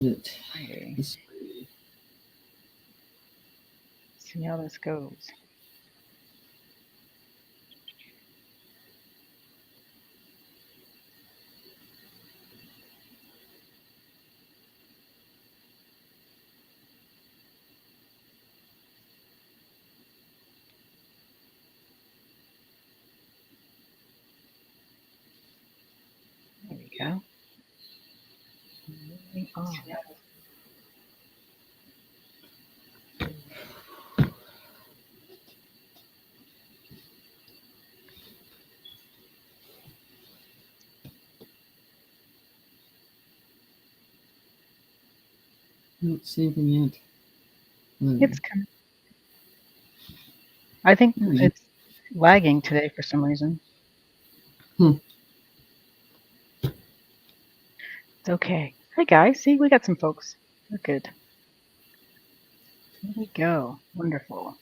it. Okay. See how this goes. There we go. Moving on. I don't see anything yet. It's coming. I think it's lagging today for some reason. It's okay. Hey guys, see, we got some folks. We're good. There we go. Wonderful.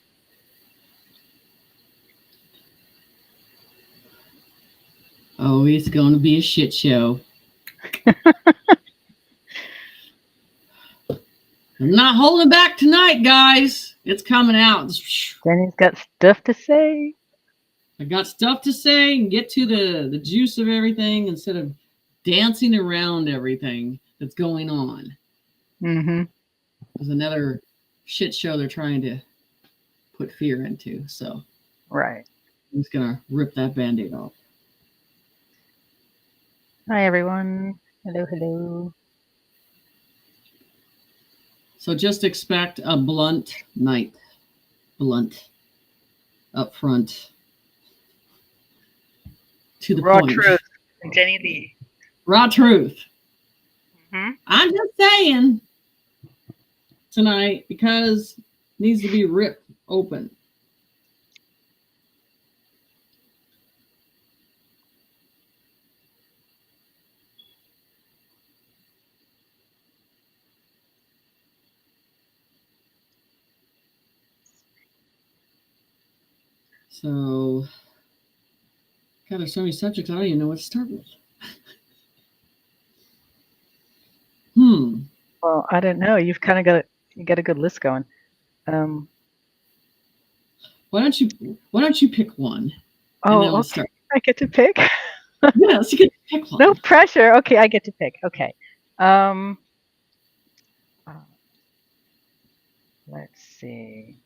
Oh, it's going to be a shit show. I'm not holding back tonight, guys. It's coming out. Jenny's got stuff to say. I got stuff to say and get to the juice of everything instead of dancing around everything that's going on. Mm-hmm. There's another shit show they're trying to put fear into. So right. I'm just going to rip that Band-Aid off. Hi, everyone. Hello, hello. So just expect a blunt night. Blunt. Up front. To the Raw point. truth. Jenny Lee. Raw truth. Mm-hmm. I'm just saying tonight because it needs to be ripped open. So, God, there's so many subjects I don't even know what to start with. Well, I don't know. You've kind of got a good list going. Why don't you pick one? Oh, okay. I get to pick. Yes, you get to pick one. No pressure. Okay, I get to pick. Okay. Let's see.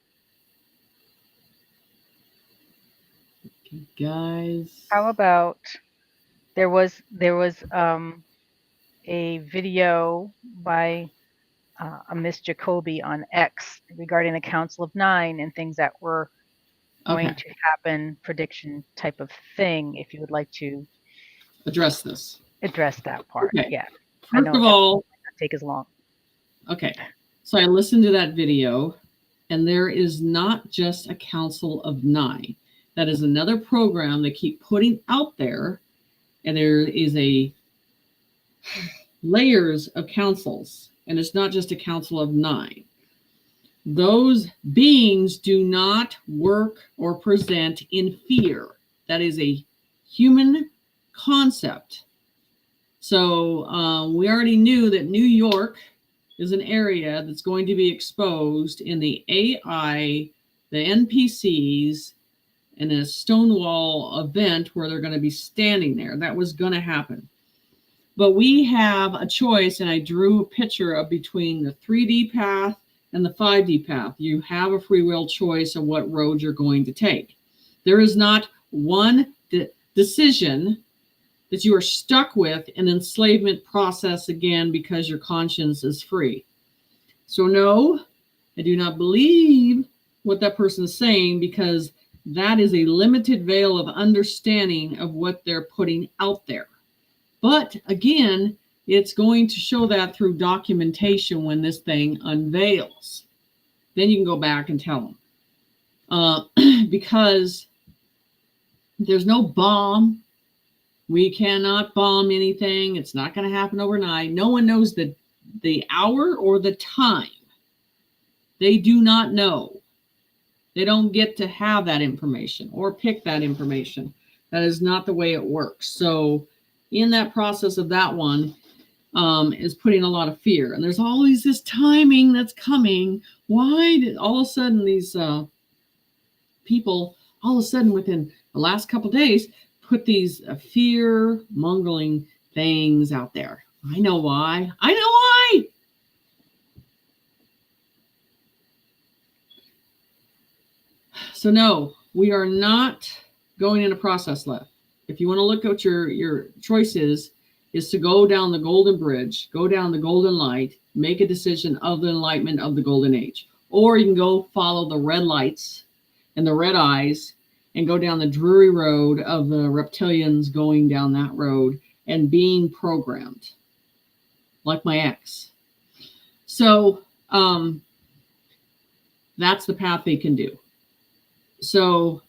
Okay, guys. How about there was a video by a Miss Jacoby on X regarding the Council of Nine and things that were going to happen, prediction type of thing. If you would like to address that part, yeah. First of all, not take as long. Okay, so I listened to that video, and there is not just a Council of Nine. That is another program they keep putting out there, and there is layers of councils, and it's not just a Council of Nine. Those beings do not work or present in fear. That is a human concept. So we already knew that New York is an area that's going to be exposed in the AI, the NPCs, in a Stonewall event where they're going to be standing there. That was going to happen. But we have a choice, and I drew a picture of between the 3D path and the 5D path. You have a free will choice of what road you're going to take. There is not one decision that you are stuck with an enslavement process again because your conscience is free. So no, I do not believe what that person is saying because that is a limited veil of understanding of what they're putting out there. But again, it's going to show that through documentation when this thing unveils. Then you can go back and tell them. Because there's no bomb. We cannot bomb anything. It's not going to happen overnight. No one knows the hour or the time. They do not know. They don't get to have that information or pick that information. That is not the way it works. So in that process of that one, is putting a lot of fear. And there's always this timing that's coming. Why did all of a sudden these people, all of a sudden within the last couple of days, put these fear-mongering things out there? I know why. I know why. So no, we are not going in a process left. If you want to look at your choices, is to go down the golden bridge, go down the golden light, make a decision of the enlightenment of the golden age. Or you can go follow the red lights and the red eyes and go down the dreary road of the reptilians going down that road and being programmed, like my ex. So that's the path they can do. So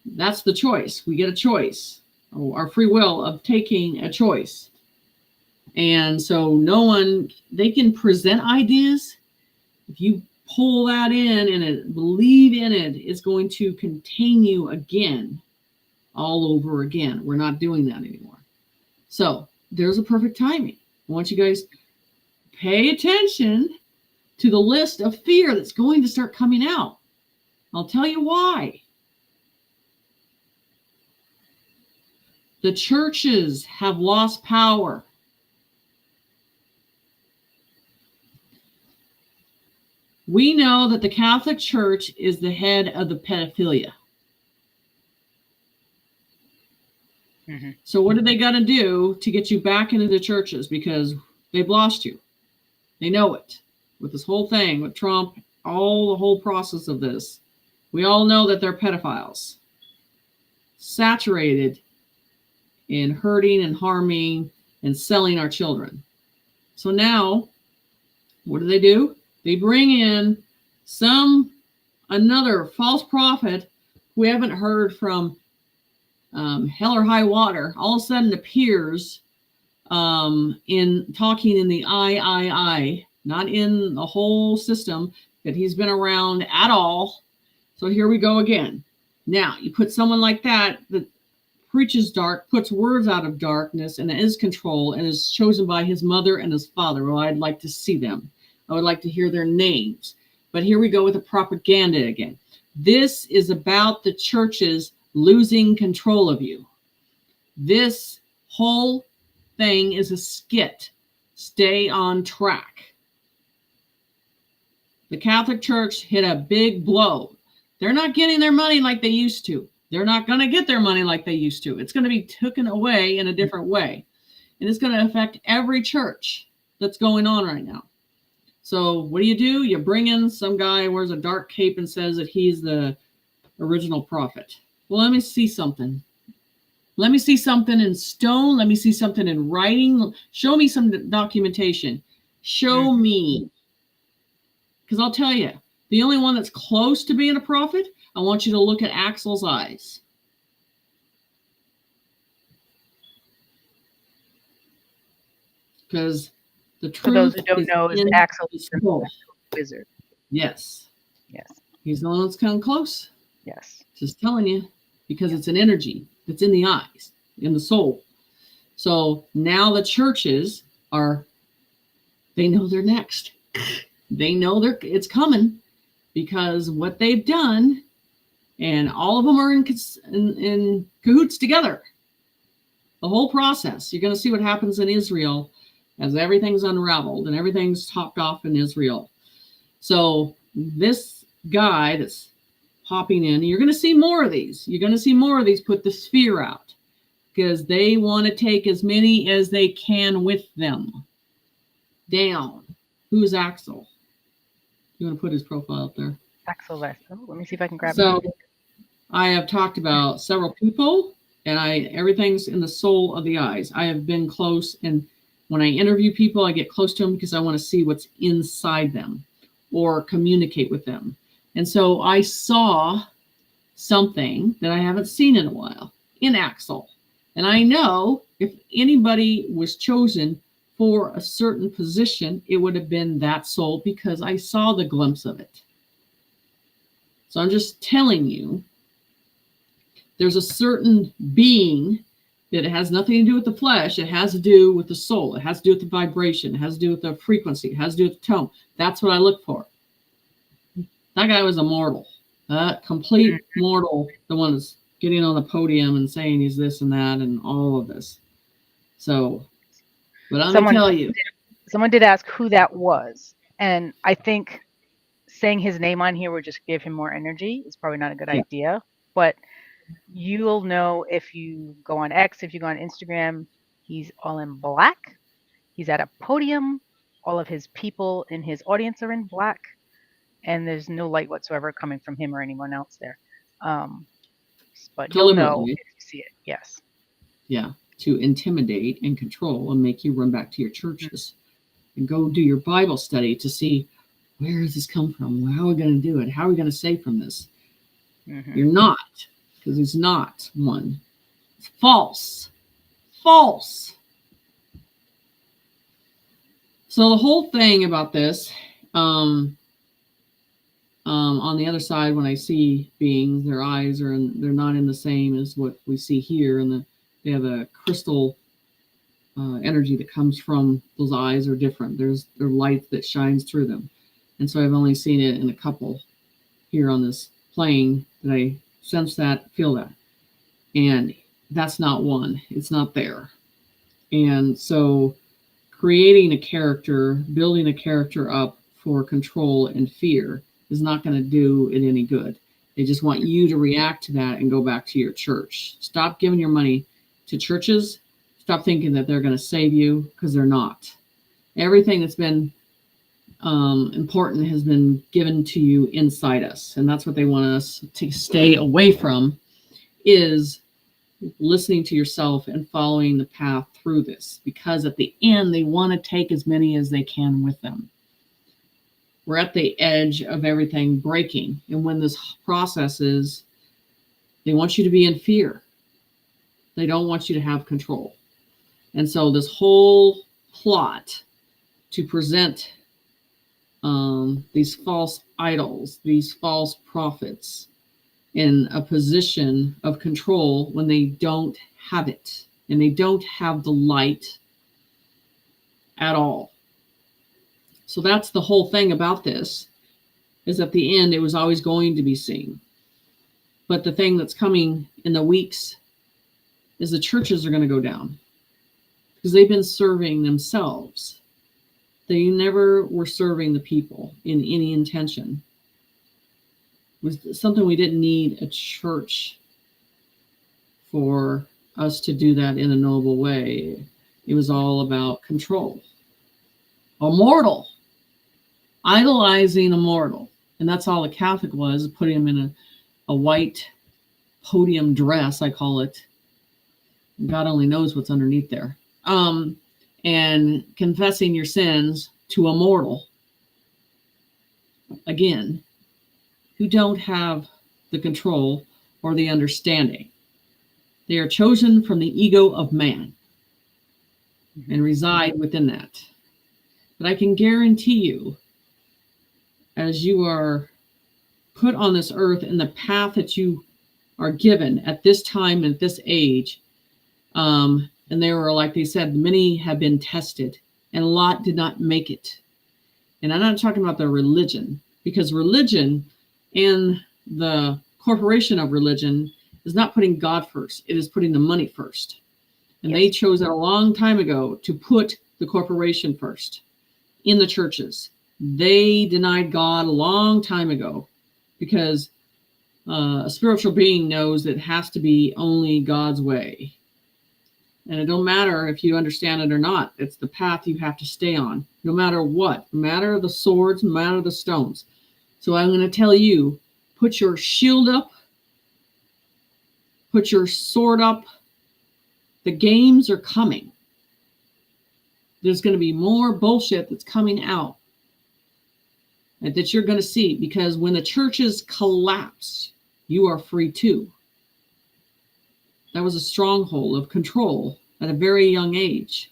that's the choice. We get a choice, our free will of taking a choice. And so they can present ideas. If you pull that in and believe in it, it's going to contain you again, all over again. We're not doing that anymore. So there's a perfect timing. I want you guys pay attention to the list of fear that's going to start coming out. I'll tell you why. The churches have lost power. We know that the Catholic Church is the head of the pedophilia. Mm-hmm. So what do they got to do to get you back into the churches? Because they've lost you. They know it. With this whole thing, with Trump, the whole process of this, we all know that they're pedophiles. Saturated in hurting and harming and selling our children. So now, what do? They bring in another false prophet who we haven't heard from hell or high water, all of a sudden appears in talking in the I, not in the whole system that he's been around at all. So here we go again. Now, you put someone like that preaches dark, puts words out of darkness, and is control, and is chosen by his mother and his father. Well, I'd like to see them. I would like to hear their names. But here we go with the propaganda again. This is about the churches losing control of you. This whole thing is a skit. Stay on track. The Catholic Church hit a big blow. They're not getting their money like they used to. They're not going to get their money like they used to. It's going to be taken away in a different way. And it's going to affect every church that's going on right now. So what do? You bring in some guy who wears a dark cape and says that he's the original prophet. Well, let me see something. Let me see something in stone. Let me see something in writing. Show me some documentation. Show me. Because I'll tell you, the only one that's close to being a prophet, I want you to look at Axel's eyes. Because the truth, for those who don't know, is Axel is the wizard. Yes. Yes. He's the one that's come close. Yes. Just telling you, because it's an energy that's in the eyes, in the soul. So now the churches they know they're next. They know it's coming, because what they've done, and all of them are in cahoots together. The whole process. You're going to see what happens in Israel as everything's unraveled and everything's topped off in Israel. So this guy that's popping in, you're going to see more of these. You're going to see more of these put the fear out, because they want to take as many as they can with them down. Who's Axel? You want to put his profile up there? Axel West. Oh, let me see if I can grab it. it. I have talked about several people, and everything's in the soul of the eyes. I have been close, and when I interview people, I get close to them because I want to see what's inside them or communicate with them. And so I saw something that I haven't seen in a while in Axel. And I know if anybody was chosen for a certain position, it would have been that soul, because I saw the glimpse of it. So I'm just telling you, there's a certain being It has nothing to do with the flesh. It has to do with the soul. It has to do with the vibration. It has to do with the frequency. It has to do with the tone. That's what I look for. That guy was a mortal. Complete mortal. The one that's getting on the podium and saying he's this and that and all of this. So, but I'm going to tell you. Someone did ask who that was. And I think saying his name on here would just give him more energy. It's probably not a good idea. But you'll know if you go on X, if you go on Instagram, he's all in black. He's at a podium. All of his people in his audience are in black. And there's no light whatsoever coming from him or anyone else there. But you'll know if you see it. Yes. Yeah. To intimidate and control and make you run back to your churches and go do your Bible study to see, where does this come from? How are we going to do it? How are we going to save from this? You're not, because it's not one. It's false. False. So the whole thing about this, on the other side, when I see beings, their eyes they're not in the same as what we see here, and they have a crystal energy that comes from those eyes are different. There's light that shines through them, and so I've only seen it in a couple here on this plane that I sense that, feel that, and that's not one. It's not there, and so creating a character, building a character up for control and fear is not going to do it any good. They just want you to react to that and go back to your church. Stop giving your money to churches. Stop thinking that they're going to save you, because they're not. Everything that's been important has been given to you inside us. And that's what they want us to stay away from, is listening to yourself and following the path through this. Because at the end, they want to take as many as they can with them. We're at the edge of everything breaking. And when this process is, they want you to be in fear. They don't want you to have control. And so this whole plot to present these false idols, these false prophets in a position of control when they don't have it, and they don't have the light at all. So that's the whole thing about this, is at the end, it was always going to be seen. But the thing that's coming in the weeks is the churches are going to go down, because they've been serving themselves. They never were serving the people in any intention. It was something we didn't need a church for us to do that in a noble way. It was all about control. A mortal. Idolizing a mortal. And that's all a Catholic was, putting him in a white podium dress, I call it. God only knows what's underneath there. And confessing your sins to a mortal, again, who don't have the control or the understanding. They are chosen from the ego of man and reside within that. But I can guarantee you, as you are put on this earth in the path that you are given at this time and at this age, and they were, like they said, many have been tested and a lot did not make it. And I'm not talking about the religion, because religion and the corporation of religion is not putting God first. It is putting the money first. And they chose that a long time ago to put the corporation first in the churches. They denied God a long time ago, because a spiritual being knows that it has to be only God's way. And it don't matter if you understand it or not. It's the path you have to stay on, no matter what, no matter the swords, no matter the stones. So I'm going to tell you, put your shield up, put your sword up. The games are coming. There's going to be more bullshit that's coming out that you're going to see, because when the churches collapse, you are free too. That was a stronghold of control at a very young age.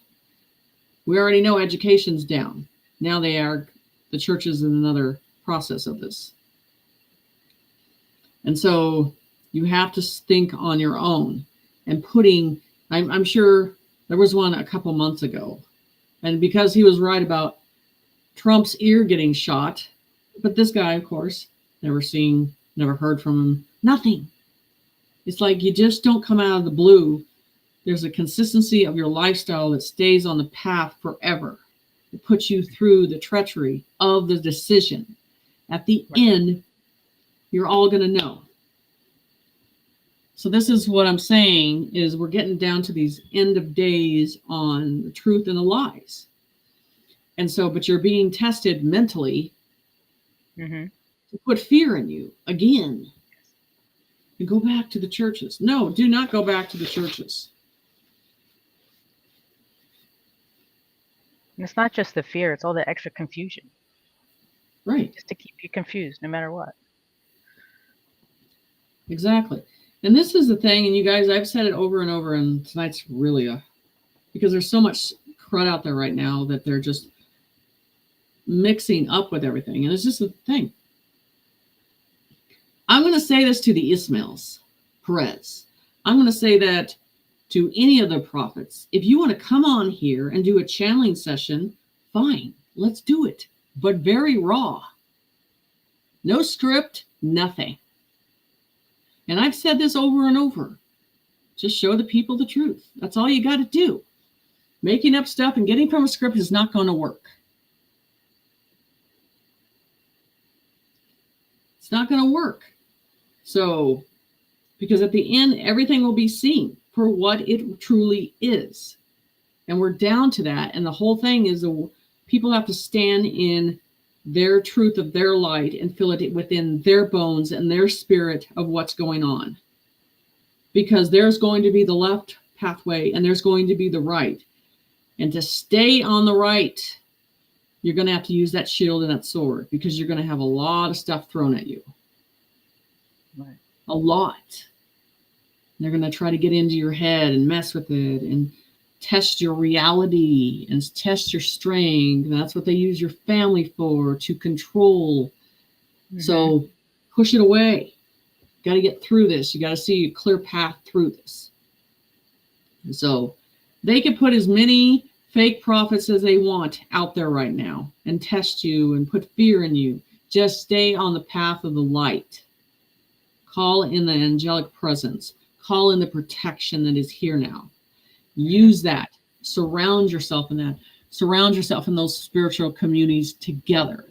We already know education's down. Now the church is in another process of this. And so you have to think on your own, and putting I'm sure there was one a couple months ago. And because he was right about Trump's ear getting shot, but this guy, of course, never seen, never heard from him, nothing. It's like you just don't come out of the blue. There's a consistency of your lifestyle that stays on the path forever. It puts you through the treachery of the decision. At the end, you're all going to know. So this is what I'm saying is we're getting down to these end of days on the truth and the lies. And so, but you're being tested mentally to put fear in you again. And go back to the churches. No, do not go back to the churches. And it's not just the fear, it's all the extra confusion. Right. Just to keep you confused no matter what. Exactly. And this is the thing, and you guys, I've said it over and over, and tonight's really because there's so much crud out there right now that they're just mixing up with everything. And it's just a thing. I'm going to say this to the Ismails, Perez. I'm going to say that to any of the prophets. If you want to come on here and do a channeling session, fine, let's do it. But very raw. No script, nothing. And I've said this over and over. Just show the people the truth. That's all you got to do. Making up stuff and getting from a script is not going to work. It's not going to work. So, because at the end, everything will be seen for what it truly is. And we're down to that. And the whole thing is people have to stand in their truth of their light and feel it within their bones and their spirit of what's going on. Because there's going to be the left pathway and there's going to be the right. And to stay on the right, you're going to have to use that shield and that sword because you're going to have a lot of stuff thrown at you. Right. A lot. They're going to try to get into your head and mess with it and test your reality and test your strength. And that's what they use your family for, to control. So push it away. Got to get through this. You got to see a clear path through this. And so they can put as many fake prophets as they want out there right now and test you and put fear in you. Just stay on the path of the light. Call in the angelic presence. Call in the protection that is here now. Use that. Surround yourself in that. Surround yourself in those spiritual communities together.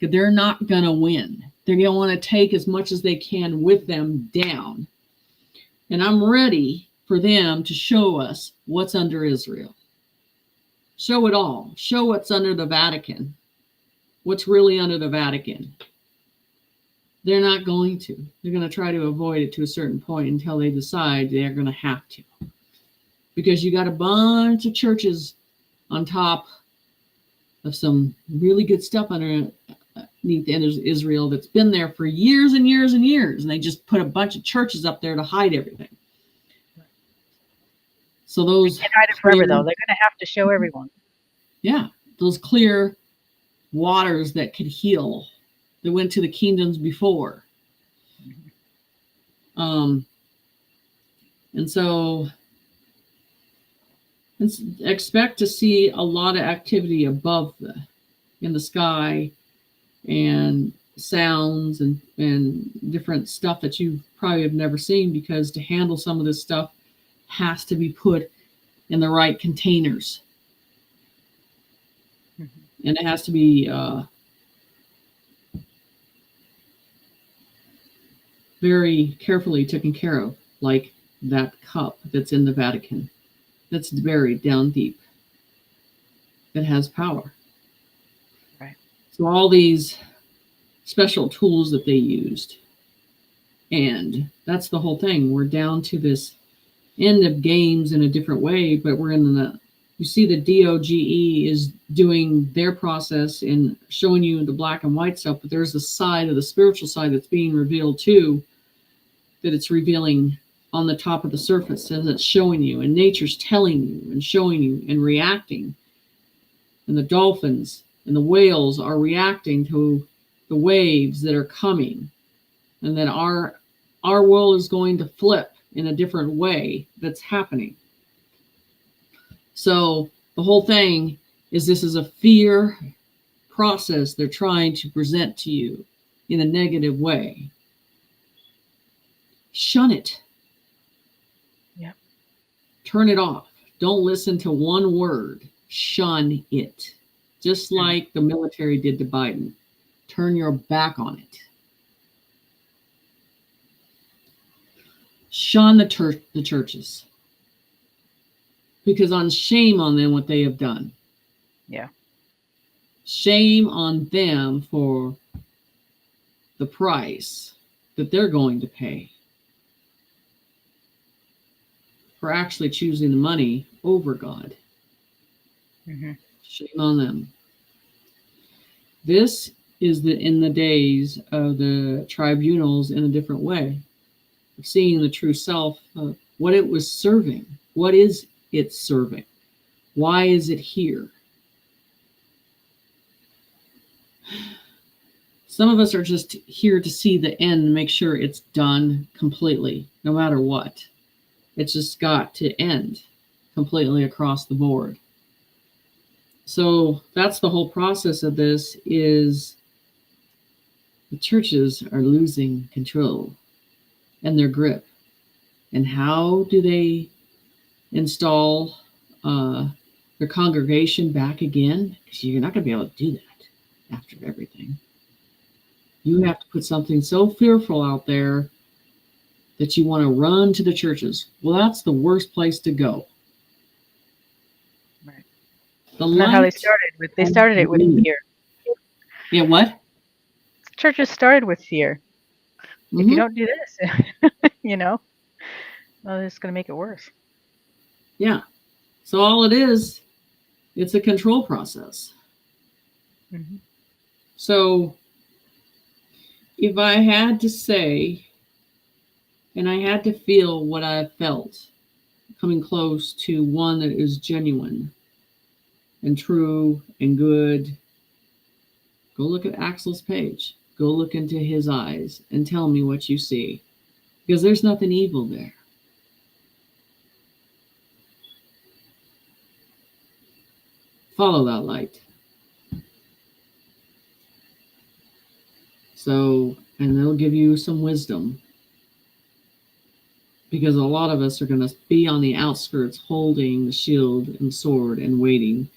They're not going to win. They're going to want to take as much as they can with them down. And I'm ready for them to show us what's under Israel. Show it all. Show what's under the Vatican. What's really under the Vatican. They're not going to. They're going to try to avoid it to a certain point until they decide they're going to have to. Because you got a bunch of churches on top of some really good stuff underneath Israel that's been there for years and years and years. And they just put a bunch of churches up there to hide everything. So those... They can't hide it forever, though. They're going to have to show everyone. Yeah. Those clear waters that could heal. That went to the kingdoms before. And so expect to see a lot of activity above in the sky and sounds and different stuff that you probably have never seen, because to handle some of this stuff has to be put in the right containers. And it has to be very carefully taken care of, like that cup that's in the Vatican, that's buried down deep, that has power. Right. So all these special tools that they used, and that's the whole thing. We're down to this end of games in a different way, but we're in you see the DOGE is doing their process in showing you the black and white stuff, but there's a side of the spiritual side that's being revealed too, that it's revealing on the top of the surface as it's showing you, and nature's telling you and showing you and reacting. And the dolphins and the whales are reacting to the waves that are coming, and that our world is going to flip in a different way that's happening. So the whole thing is this is a fear process they're trying to present to you in a negative way. Shun it. Yep. Turn it off. Don't listen to one word. Shun it. Just like the military did to Biden. Turn your back on it. Shun the churches. Because shame on them what they have done. Yeah. Shame on them for the price that they're going to pay for actually choosing the money over God. Mm-hmm. Shame on them. This is in the days of the tribunals in a different way, of seeing the true self, of what it was serving. What is it serving? Why is it here? Some of us are just here to see the end and make sure it's done completely, no matter what. It's just got to end completely across the board. So that's the whole process of this, is the churches are losing control and their grip. And how do they install their congregation back again? Because you're not going to be able to do that after everything. You have to put something so fearful out there that you want to run to the churches. Well, that's the worst place to go. Right. Isn't that how they started with? They started it with fear. Yeah, what? Churches started with fear. Mm-hmm. If you don't do this, well, it's going to make it worse. Yeah. So all it is, it's a control process. Mm-hmm. So if I had to say, and I had to feel what I felt, coming close to one that is genuine and true and good, go look at Axel's page. Go look into his eyes and tell me what you see. Because there's nothing evil there. Follow that light. So, and they'll give you some wisdom. Because a lot of us are going to be on the outskirts holding the shield and sword and waiting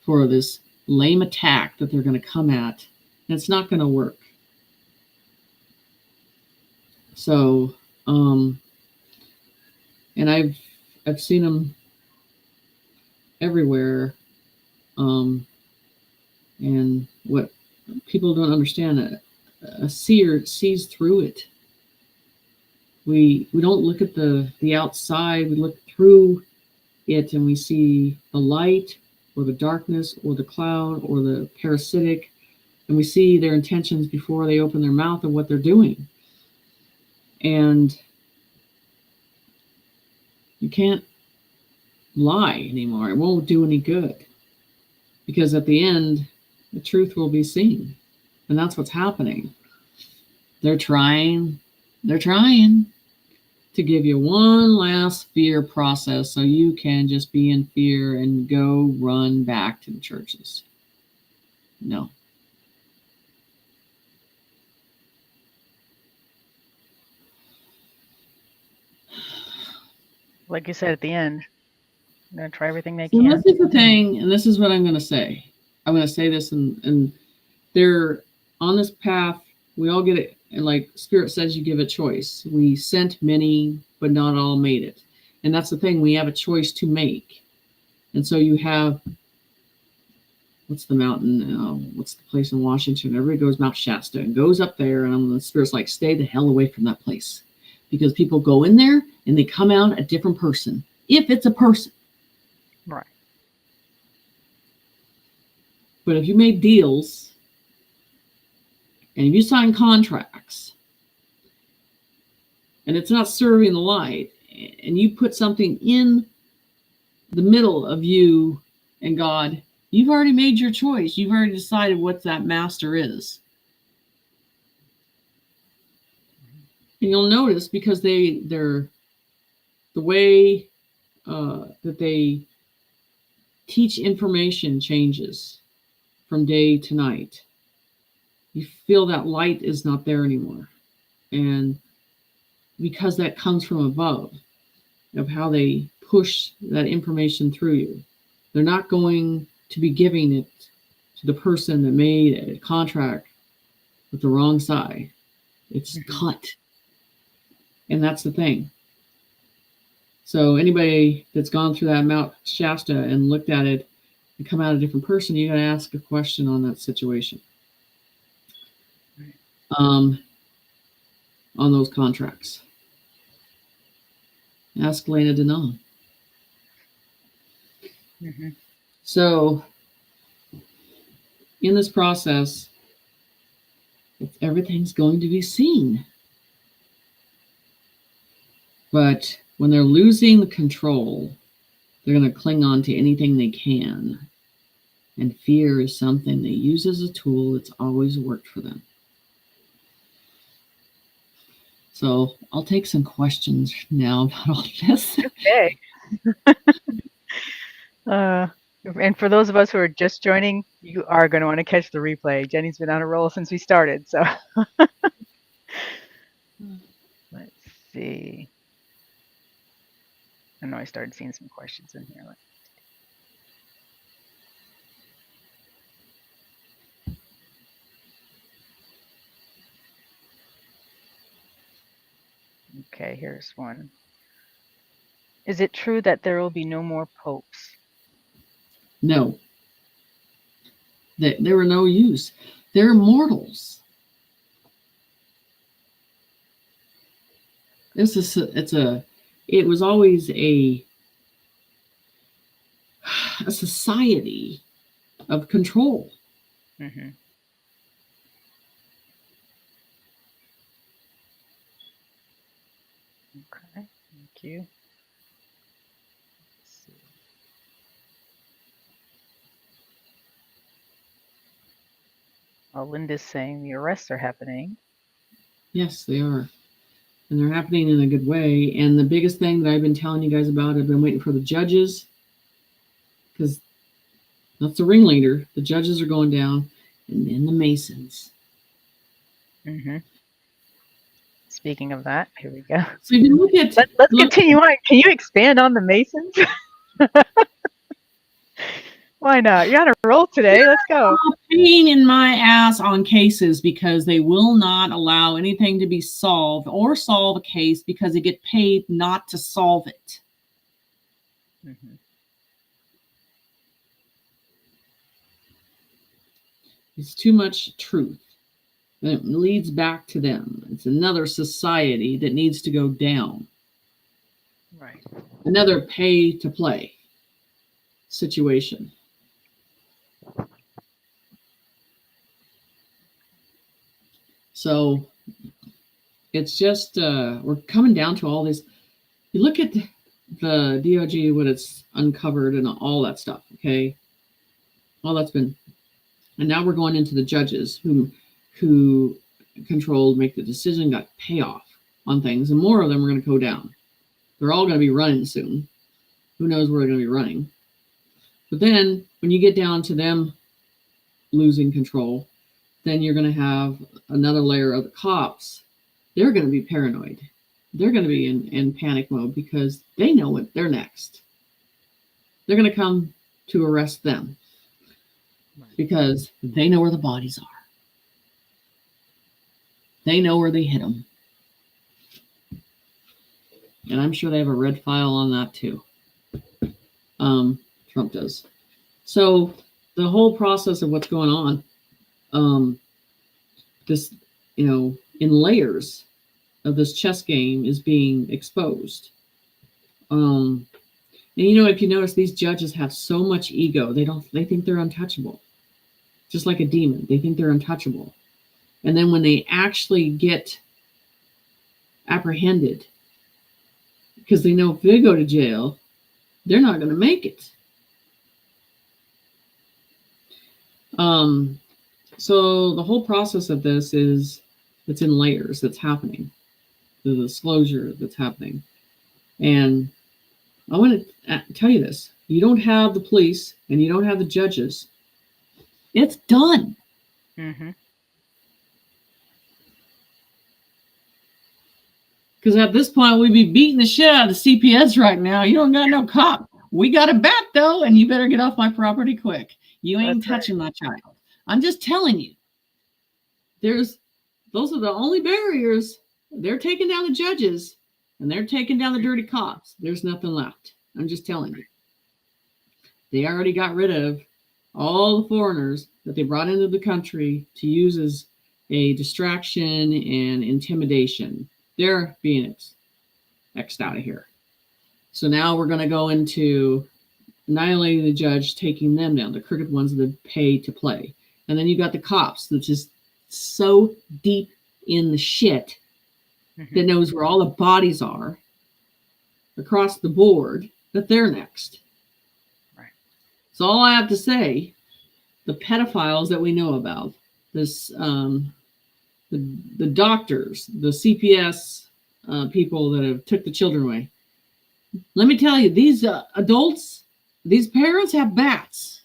for this lame attack that they're going to come at. And it's not going to work. So, and I've seen them everywhere. And what people don't understand, a seer sees through it. We don't look at the outside. We look through it and we see the light or the darkness or the cloud or the parasitic, and we see their intentions before they open their mouth and what they're doing. And you can't lie anymore. It won't do any good, because at the end, the truth will be seen. And that's what's happening. They're trying to give you one last fear process so you can just be in fear and go run back to the churches. No. Like you said at the end, I'm going to try everything they can. This is the thing, and this is what I'm going to say. I'm going to say this, and they're on this path. We all get it, and like Spirit says, you give a choice. We sent many, but not all made it. And that's the thing. We have a choice to make. And so you have, what's the mountain? What's the place in Washington? Everybody goes Mount Shasta and goes up there, and the Spirit's like, stay the hell away from that place. Because people go in there and they come out a different person. If it's a person. Right. But if you made deals, and if you sign contracts, and it's not serving the light, and you put something in the middle of you and God, you've already made your choice. You've already decided what that master is. And you'll notice, because they're the way that they teach information changes from day to night. You feel that light is not there anymore. And because that comes from above, of how they push that information through you. They're not going to be giving it to the person that made a contract with the wrong side. It's cut. And that's the thing. So anybody that's gone through that Mount Shasta and looked at it and come out a different person, you got to ask a question on that situation. On those contracts. Ask Lena Denon. So in this process, everything's going to be seen. But when they're losing the control, they're going to cling on to anything they can. And fear is something they use as a tool that's always worked for them. So I'll take some questions now about all this. Okay. And for those of us who are just joining, you are going to want to catch the replay. Jenny's been on a roll since we started. So let's see. I know I started seeing some questions in here. Okay, here's one. Is it true that there will be no more popes? No. They were no use. They're mortals. It was always a society of control. Okay, thank you. Well, Linda's saying the arrests are happening. Yes, they are. And they're happening in a good way. And the biggest thing that I've been telling you guys about, I've been waiting for the judges, because that's the ringleader. The judges are going down, and then the Masons. Speaking of that, here we go. So if you look at... Let's continue on. Can you expand on the Masons? Why not? You're on a roll today. Let's go. Pain in my ass on cases because they will not allow anything to be solved or solve a case because they get paid not to solve it. It's too much truth. And it leads back to them. It's another society that needs to go down. Right. Another pay to play situation. So it's just, we're coming down to all this. You look at the DOJ, what it's uncovered and all that stuff, okay? All that's been, and now we're going into the judges who controlled, make the decision, got payoff on things, and more of them are going to go down. They're all going to be running soon. Who knows where they're going to be running? But then when you get down to them losing control, then you're going to have another layer of the cops. They're going to be paranoid. They're going to be in panic mode because they know what they're next. They're going to come to arrest them because they know where the bodies are. They know where they hit them. And I'm sure they have a red file on that too. Trump does. So the whole process of what's going on, this, in layers of this chess game is being exposed. And if you notice, these judges have so much ego. They think they're untouchable. Just like a demon. They think they're untouchable. And then when they actually get apprehended, because they know if they go to jail, they're not going to make it. So the whole process of this it's in layers that's happening. The disclosure that's happening. And I want to tell you this. you don't have the police and you don't have the judges, it's done. Mm-hmm. Because at this point, we'd be beating the shit out of the CPS right now. You don't got no cop. We got a bat, though, and you better get off my property quick. You ain't touching my child. I'm just telling you. Those are the only barriers. They're taking down the judges, and they're taking down the dirty cops. There's nothing left. I'm just telling you. They already got rid of all the foreigners that they brought into the country to use as a distraction and intimidation. They're being X'd out of here. So now we're going to go into annihilating the judge, taking them down, the crooked ones that pay to play. And then you got the cops that's just so deep in the shit that knows where all the bodies are across the board that they're next. Right. So all I have to say, the pedophiles that we know about, this the doctors, the CPS people that have took the children away. Let me tell you, these adults, these parents have bats.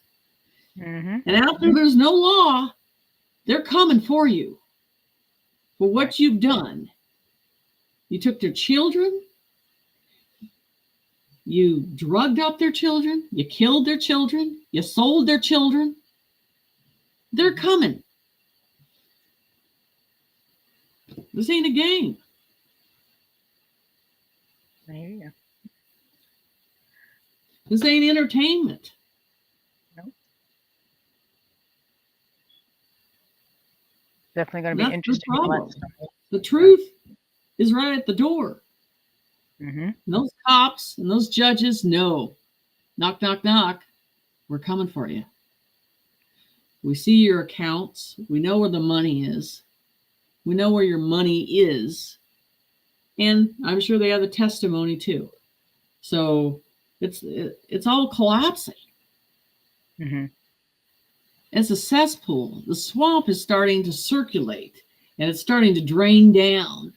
And after there's no law, they're coming for you for what you've done. You took their children. You drugged up their children. You killed their children. You sold their children. They're coming. This ain't a game. There you go. This ain't entertainment. Nope. Definitely going to be interesting. The truth is right at the door. And those cops and those judges know. Knock, knock, knock. We're coming for you. We see your accounts. We know where the money is. We know where your money is. And I'm sure they have the testimony too. So it's all collapsing. It's a cesspool. The swamp is starting to circulate and it's starting to drain down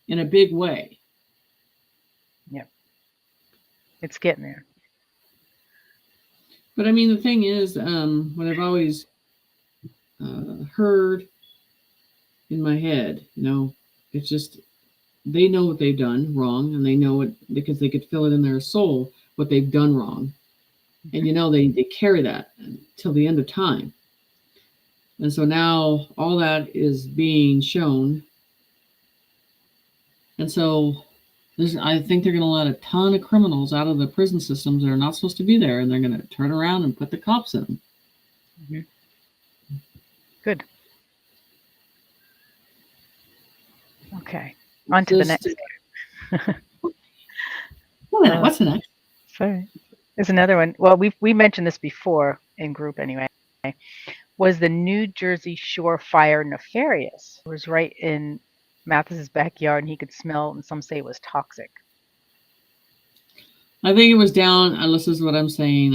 in a big way. Yep. It's getting there. But I mean, the thing is, what I've always heard in my head, it's just, they know what they've done wrong, and they know it because they could feel it in their soul, what they've done wrong. And they carry that till the end of time. And so now all that is being shown. And so I think they're going to let a ton of criminals out of the prison systems that are not supposed to be there, and they're going to turn around and put the cops in them. Good. Okay. On to the next. What's the next? Sorry. There's another one. Well, we mentioned this before in group anyway. Was the New Jersey shore fire nefarious? It was right in Mathis's backyard, and he could smell, and some say it was toxic. I think it was down. This is what I'm saying.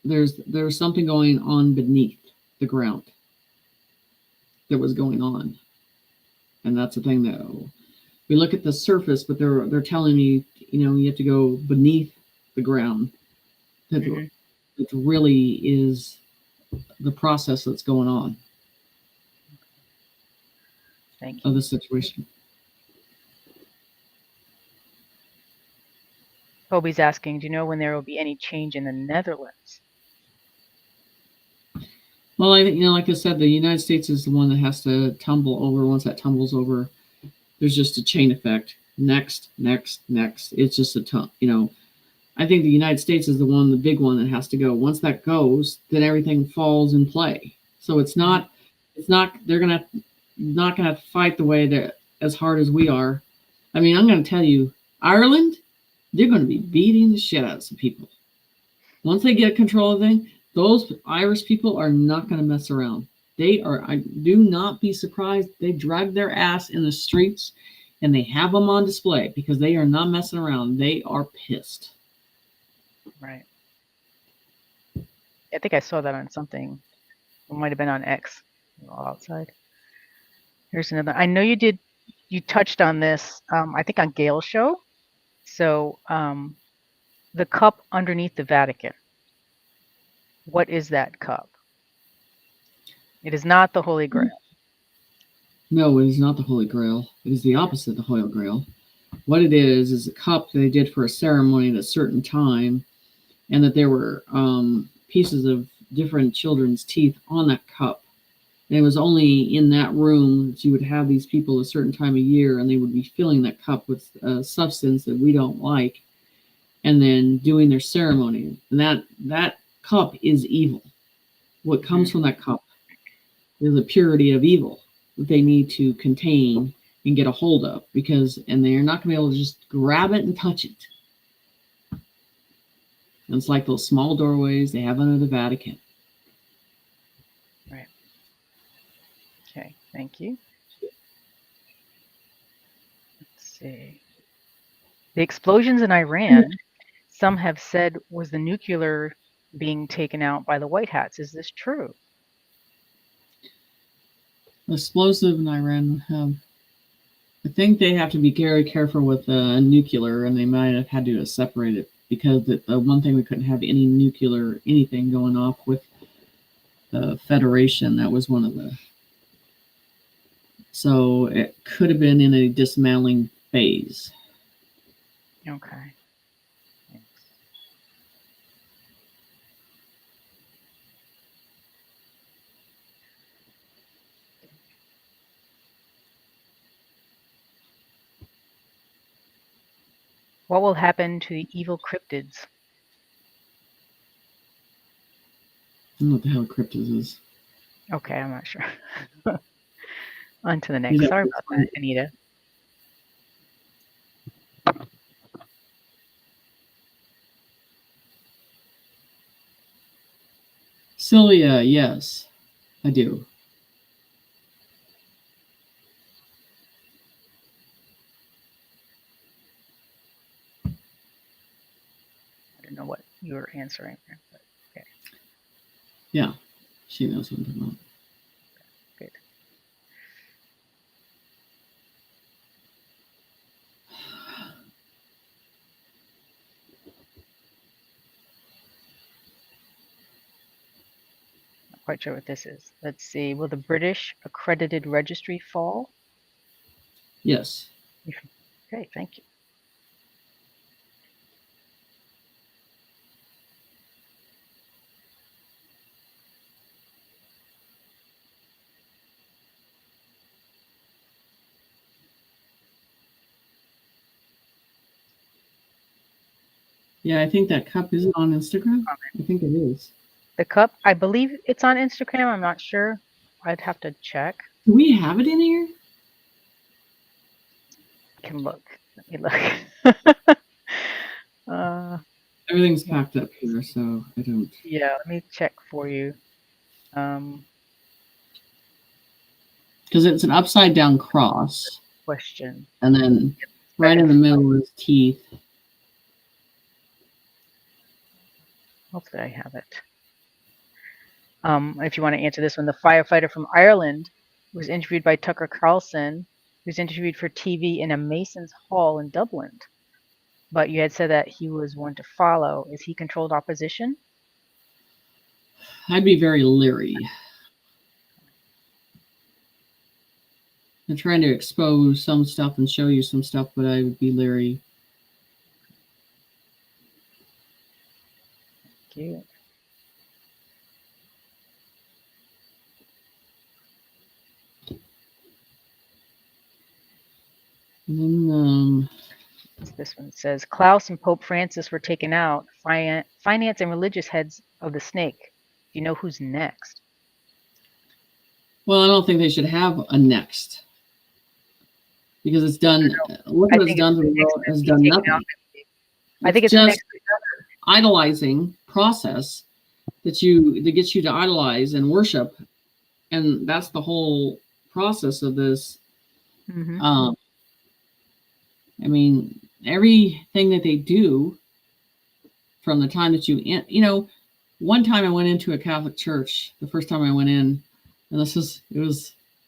There's something going on beneath the ground that was going on, and that's the thing that we look at the surface, but they're telling me, you have to go beneath the ground. That it really is the process that's going on. Thank you. Of the situation. Kobe's asking, do you know when there will be any change in the Netherlands? Well, I think, like I said, the United States is the one that has to tumble over. Once that tumbles over, there's just a chain effect. Next. It's just I think the United States is the big one that has to go. Once that goes, then everything falls in play. So they're not gonna fight the way that as hard as we are. I mean, I'm gonna tell you, Ireland, they're gonna be beating the shit out of some people. Once they get control of things, those Irish people are not gonna mess around. Do not be surprised. They drag their ass in the streets and they have them on display because they are not messing around. They are pissed. Right. I think I saw that on something. It might have been on X. Outside. Here's another. I know you touched on this, I think on Gail's show. So The cup underneath the Vatican. What is that cup? It is not the Holy Grail. No, it is not the Holy Grail. It is the opposite of the Holy Grail. What it is a cup that they did for a ceremony at a certain time, and that there were pieces of different children's teeth on that cup. And it was only in that room that you would have these people a certain time of year, and they would be filling that cup with a substance that we don't like, and then doing their ceremony. And that cup is evil. What comes from that cup is a purity of evil that they need to contain and get a hold of, and they're not going to be able to just grab it and touch it. And it's like those small doorways they have under the Vatican. Right. Okay, thank you. Let's see. The explosions in Iran, some have said was the nuclear being taken out by the White Hats. Is this true? Explosive in Iran have, I think they have to be very careful with nuclear, and they might have had to separate it, because the one thing we couldn't have any nuclear anything going off with the Federation. That was one of the. So it could have been in a dismantling phase. Okay. Thanks. What will happen to the evil cryptids? I don't know what the hell cryptids is. Okay, I'm not sure. On to the next. Sorry about that, Anita. Sylvia, yes, I do. I don't know what you were answering there, but okay. Yeah, she knows what I'm talking about. Good. Not quite sure what this is. Let's see. Will the British accredited registry fall? Yes. Okay, thank you. Yeah, I think that cup is on Instagram. I think it is. The cup, I believe it's on Instagram. I'm not sure. I'd have to check. Do we have it in here? I can look. Let me look. Everything's packed up here, so I don't. Yeah, let me check for you. Because it's an upside down cross. Question. And then right in the middle is teeth. Hopefully I have it. If you want to answer this one, the firefighter from Ireland was interviewed by Tucker Carlson, who was interviewed for TV in a Mason's Hall in Dublin. But you had said that he was one to follow. Is he controlled opposition? I'd be very leery. I'm trying to expose some stuff and show you some stuff, but I would be leery. Thank you. And then, this one says, Klaus and Pope Francis were taken out. Finance and religious heads of the snake. Do you know who's next? Well, I don't think they should have a next. Because it's done. What it's done to the world has done nothing. I think it's just idolizing process that gets you to idolize and worship, and that's the whole process of this. Mm-hmm. I mean, everything that they do from the time that one time I went into a Catholic church, the first time I went in, and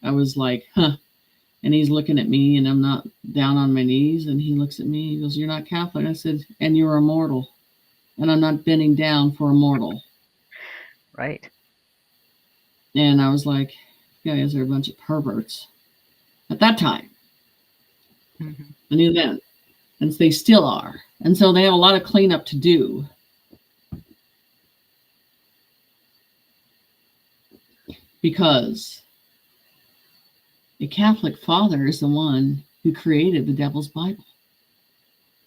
I was like, huh. And he's looking at me, and I'm not down on my knees, and he looks at me, he goes, "You're not Catholic." I said, "And you're immortal." and I'm not bending down for a mortal. Right. And I was like, you guys are a bunch of perverts. At that time, Mm-hmm. I knew then, and they still are. And so they have a lot of cleanup to do. Because a Catholic father is the one who created the Devil's Bible.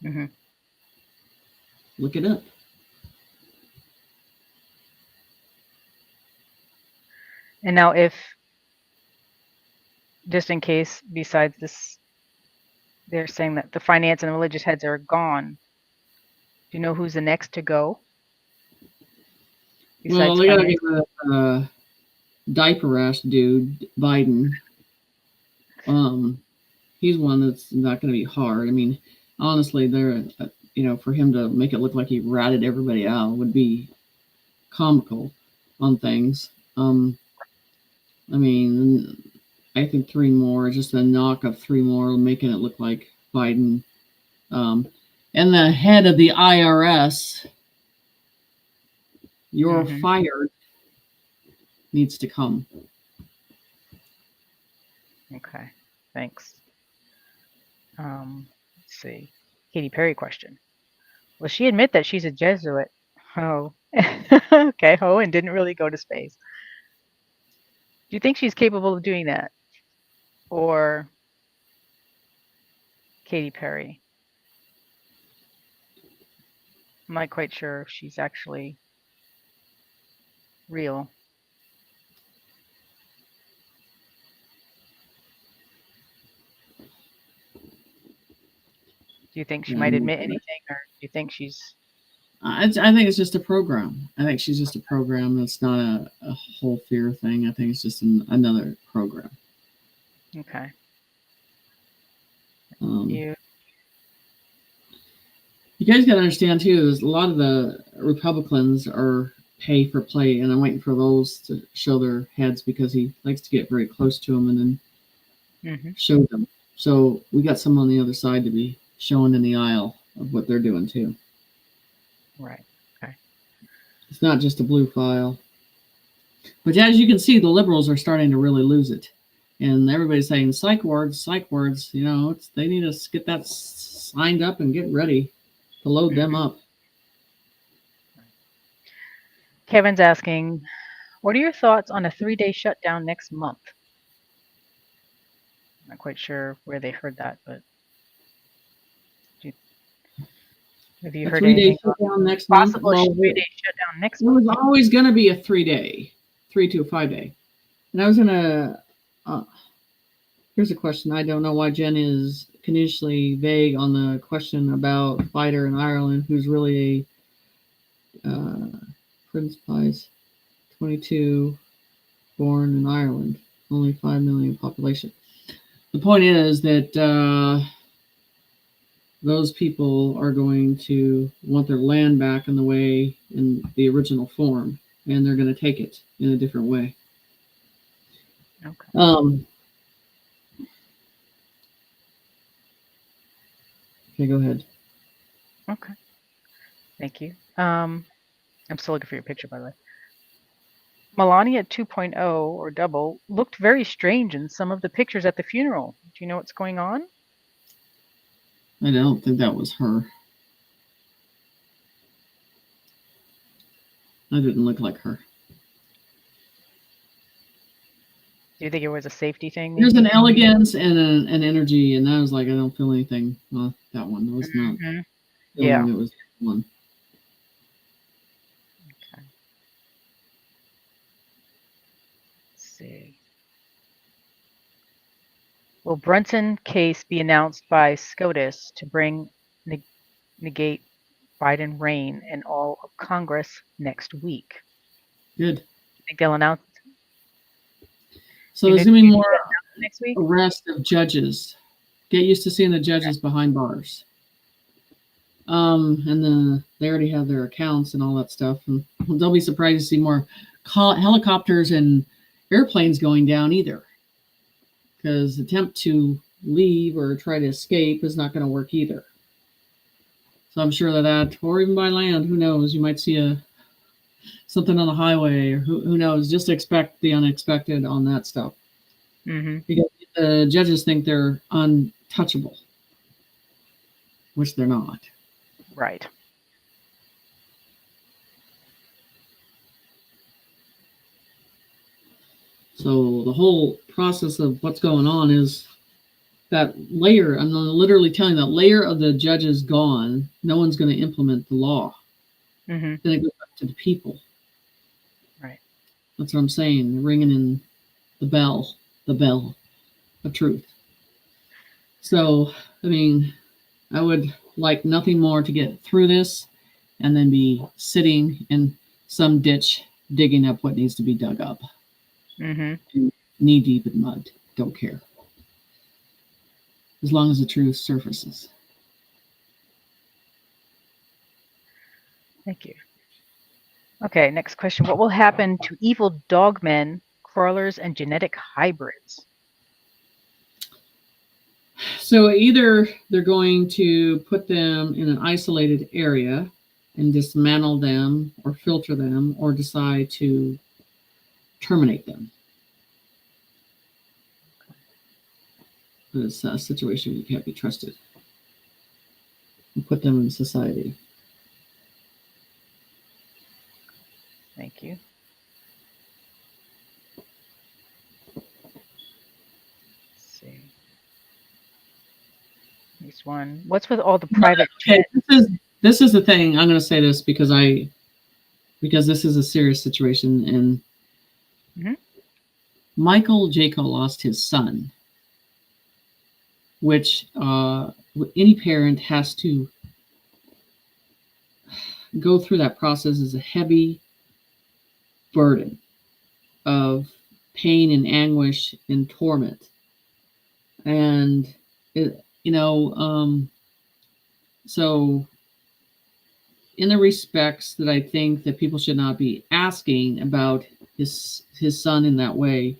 Mm-hmm. Look it up. And now, if, just in case, besides this, they're saying that the finance and the religious heads are gone, do you know who's the next to go? Well, they got to get the diaper ass dude, Biden. He's one that's not going to be hard. I mean, honestly, they're, for him to make it look like he ratted everybody out would be comical on things. I mean, I think 3 more, just a knock of 3 more, making it look like Biden. And the head of the IRS, you're fired, needs to come. Okay, thanks. Let's see. Katy Perry question. Will she admit that she's a Jesuit? Oh, okay. Oh, and didn't really go to space. Do you think she's capable of doing that? Or Katy Perry? I'm not quite sure if she's actually real. Do you think she might admit anything, or do you think she's... I think it's just a program. I think she's just a program. It's not a whole fear thing. I think it's just another program. Okay. You guys got to understand too, is a lot of the Republicans are pay for play, and I'm waiting for those to show their heads because he likes to get very close to them and then show them. So we got some on the other side to be showing in the aisle of what they're doing too. Right. Okay. It's not just a blue file. But as you can see, the liberals are starting to really lose it. And everybody's saying psych wards, they need to get that signed up and get ready to load them up. Kevin's asking, what are your thoughts on a 3-day shutdown next month? I'm not quite sure where they heard that, but have you heard 3-day shutdown next month? Well, 3-day shutdown next month. It was always going to be a 3-day, 3 to a 5-day. And I was going to, here's a question. I don't know why Jen is continuously vague on the question about fighter in Ireland, who's really a Prince Pies 22, born in Ireland, only 5 million population. The point is that those people are going to want their land back in the original form, and they're going to take it in a different way. Okay. Okay, go ahead. Okay. Thank you. I'm still looking for your picture, by the way. Melania 2.0 or double looked very strange in some of the pictures at the funeral. Do you know what's going on? I don't think that was her. That didn't look like her. Do you think it was a safety thing? There's an elegance and an energy, and I was like, I don't feel anything. Well, that one was not. Yeah. It was one. Okay. Let's see. Will Brunson case be announced by SCOTUS to negate Biden reign in all of Congress next week? Good. I think they'll announce. So there's going to be more next week? arrest of judges. Get used to seeing the judges behind bars. And they already have their accounts and all that stuff. And they'll be surprised to see more helicopters and airplanes going down either. Because the attempt to leave or try to escape is not going to work either. So I'm sure that, or even by land, who knows? You might see something on the highway, or who knows? Just expect the unexpected on that stuff. Mm-hmm. Because the judges think they're untouchable, which they're not. Right. So the whole process of what's going on is that layer. I'm literally telling that layer of the judges gone. No one's going to implement the law. Mm-hmm. Then it goes back to the people. Right. That's what I'm saying. Ringing in the bell of truth. So, I mean, I would like nothing more to get through this and then be sitting in some ditch digging up what needs to be dug up. Mm-hmm. Knee deep in mud. Don't care. As long as the truth surfaces. Thank you. Okay, next question. What will happen to evil dogmen, crawlers, and genetic hybrids? So either they're going to put them in an isolated area and dismantle them or filter them or decide to terminate them. It's a situation you can't be trusted. And put them in society. Thank you. Let's see. Next one. What's with all the private jets? This is the thing. I'm going to say this because this is a serious situation, and Michael Jaco lost his son, which any parent has to go through. That process is a heavy burden of pain and anguish and torment, and so in the respects that I think that people should not be asking about his son in that way,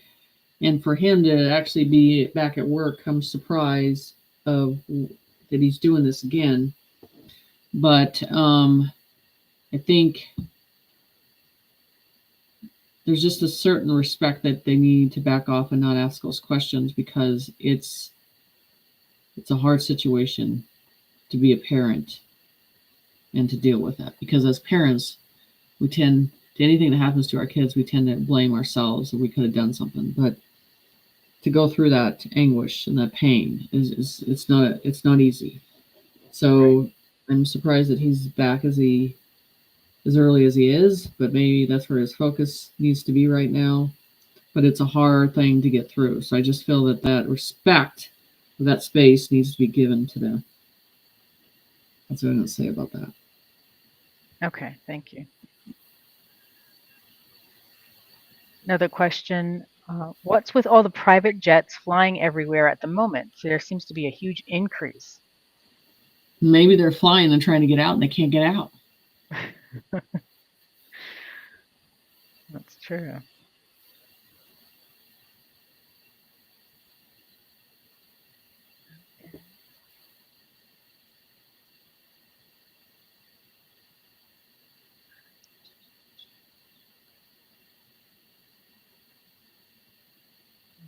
and for him to actually be back at work comes surprise of that he's doing this again. But I think there's just a certain respect that they need to back off and not ask those questions, because it's a hard situation to be a parent and to deal with that. Because as parents, we tend to, anything that happens to our kids, we tend to blame ourselves that we could have done something. But to go through that anguish and that pain it's not easy. So I'm surprised that he's back as early as he is, but maybe that's where his focus needs to be right now. But it's a hard thing to get through. So I just feel that respect, that space needs to be given to them. That's what I'm going to say about that. Okay, thank you. Another question. What's with all the private jets flying everywhere at the moment? So there seems to be a huge increase. Maybe they're flying and trying to get out and they can't get out. That's true.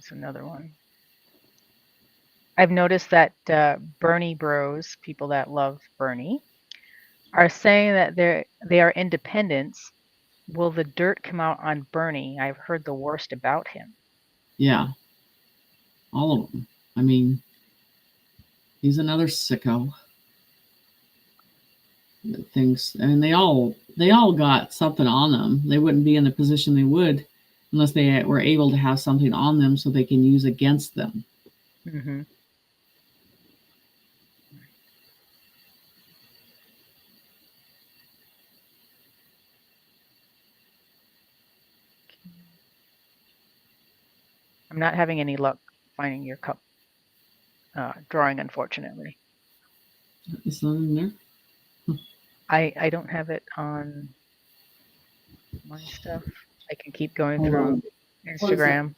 There's another one. I've noticed that Bernie bros, people that love Bernie, are saying that they are independents. Will the dirt come out on Bernie? I've heard the worst about him. Yeah. All of them. I mean, he's another sicko. Things, I mean, they all got something on them. They wouldn't be in the position they would unless they were able to have something on them so they can use against them. Mm-hmm. I'm not having any luck finding your cup drawing, unfortunately. It's not in there? I don't have it on my stuff. I can keep going through Instagram.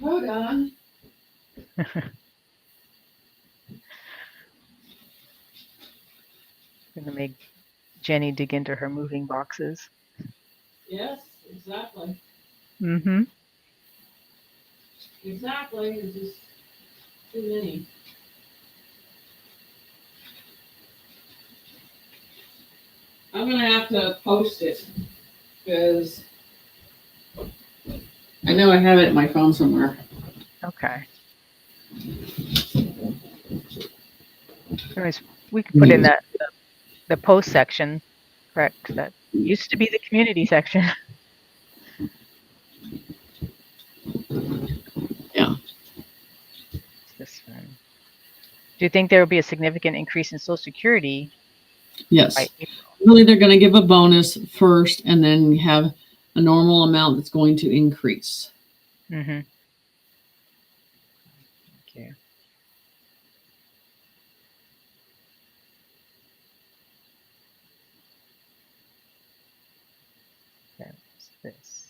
Hold on. Going to make Jenny dig into her moving boxes. Yes, exactly. Mm-hmm. Exactly. It's just too many. I'm gonna have to post it because I know I have it in my phone somewhere. Okay. Anyways, we could put in that the post section, correct? That used to be the community section. Yeah. This one. Do you think there will be a significant increase in Social Security by Yes. April? Really, they're going to give a bonus first, and then have a normal amount that's going to increase. Mm-hmm. Thank you. That's this.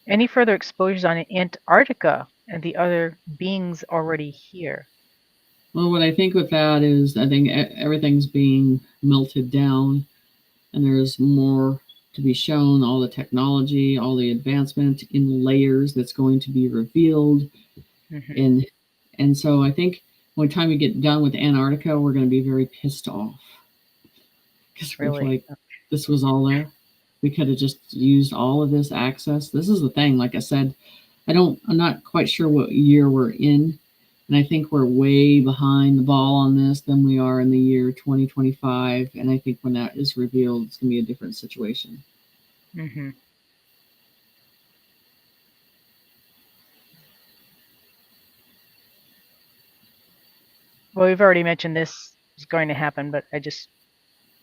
Any further exposures on Antarctica and the other beings already here? Well, what I think with that is, I think everything's being melted down, and there's more to be shown. All the technology, all the advancement in layers that's going to be revealed, Mm-hmm. and so I think by the time we get done with Antarctica, we're going to be very pissed off because we're Really? like, this was all there. We could have just used all of this access. This is the thing. Like I said, I'm not quite sure what year we're in. And I think we're way behind the ball on this than we are in the year 2025. And I think when that is revealed, it's going to be a different situation. Mm-hmm. Well, we've already mentioned this is going to happen, but I just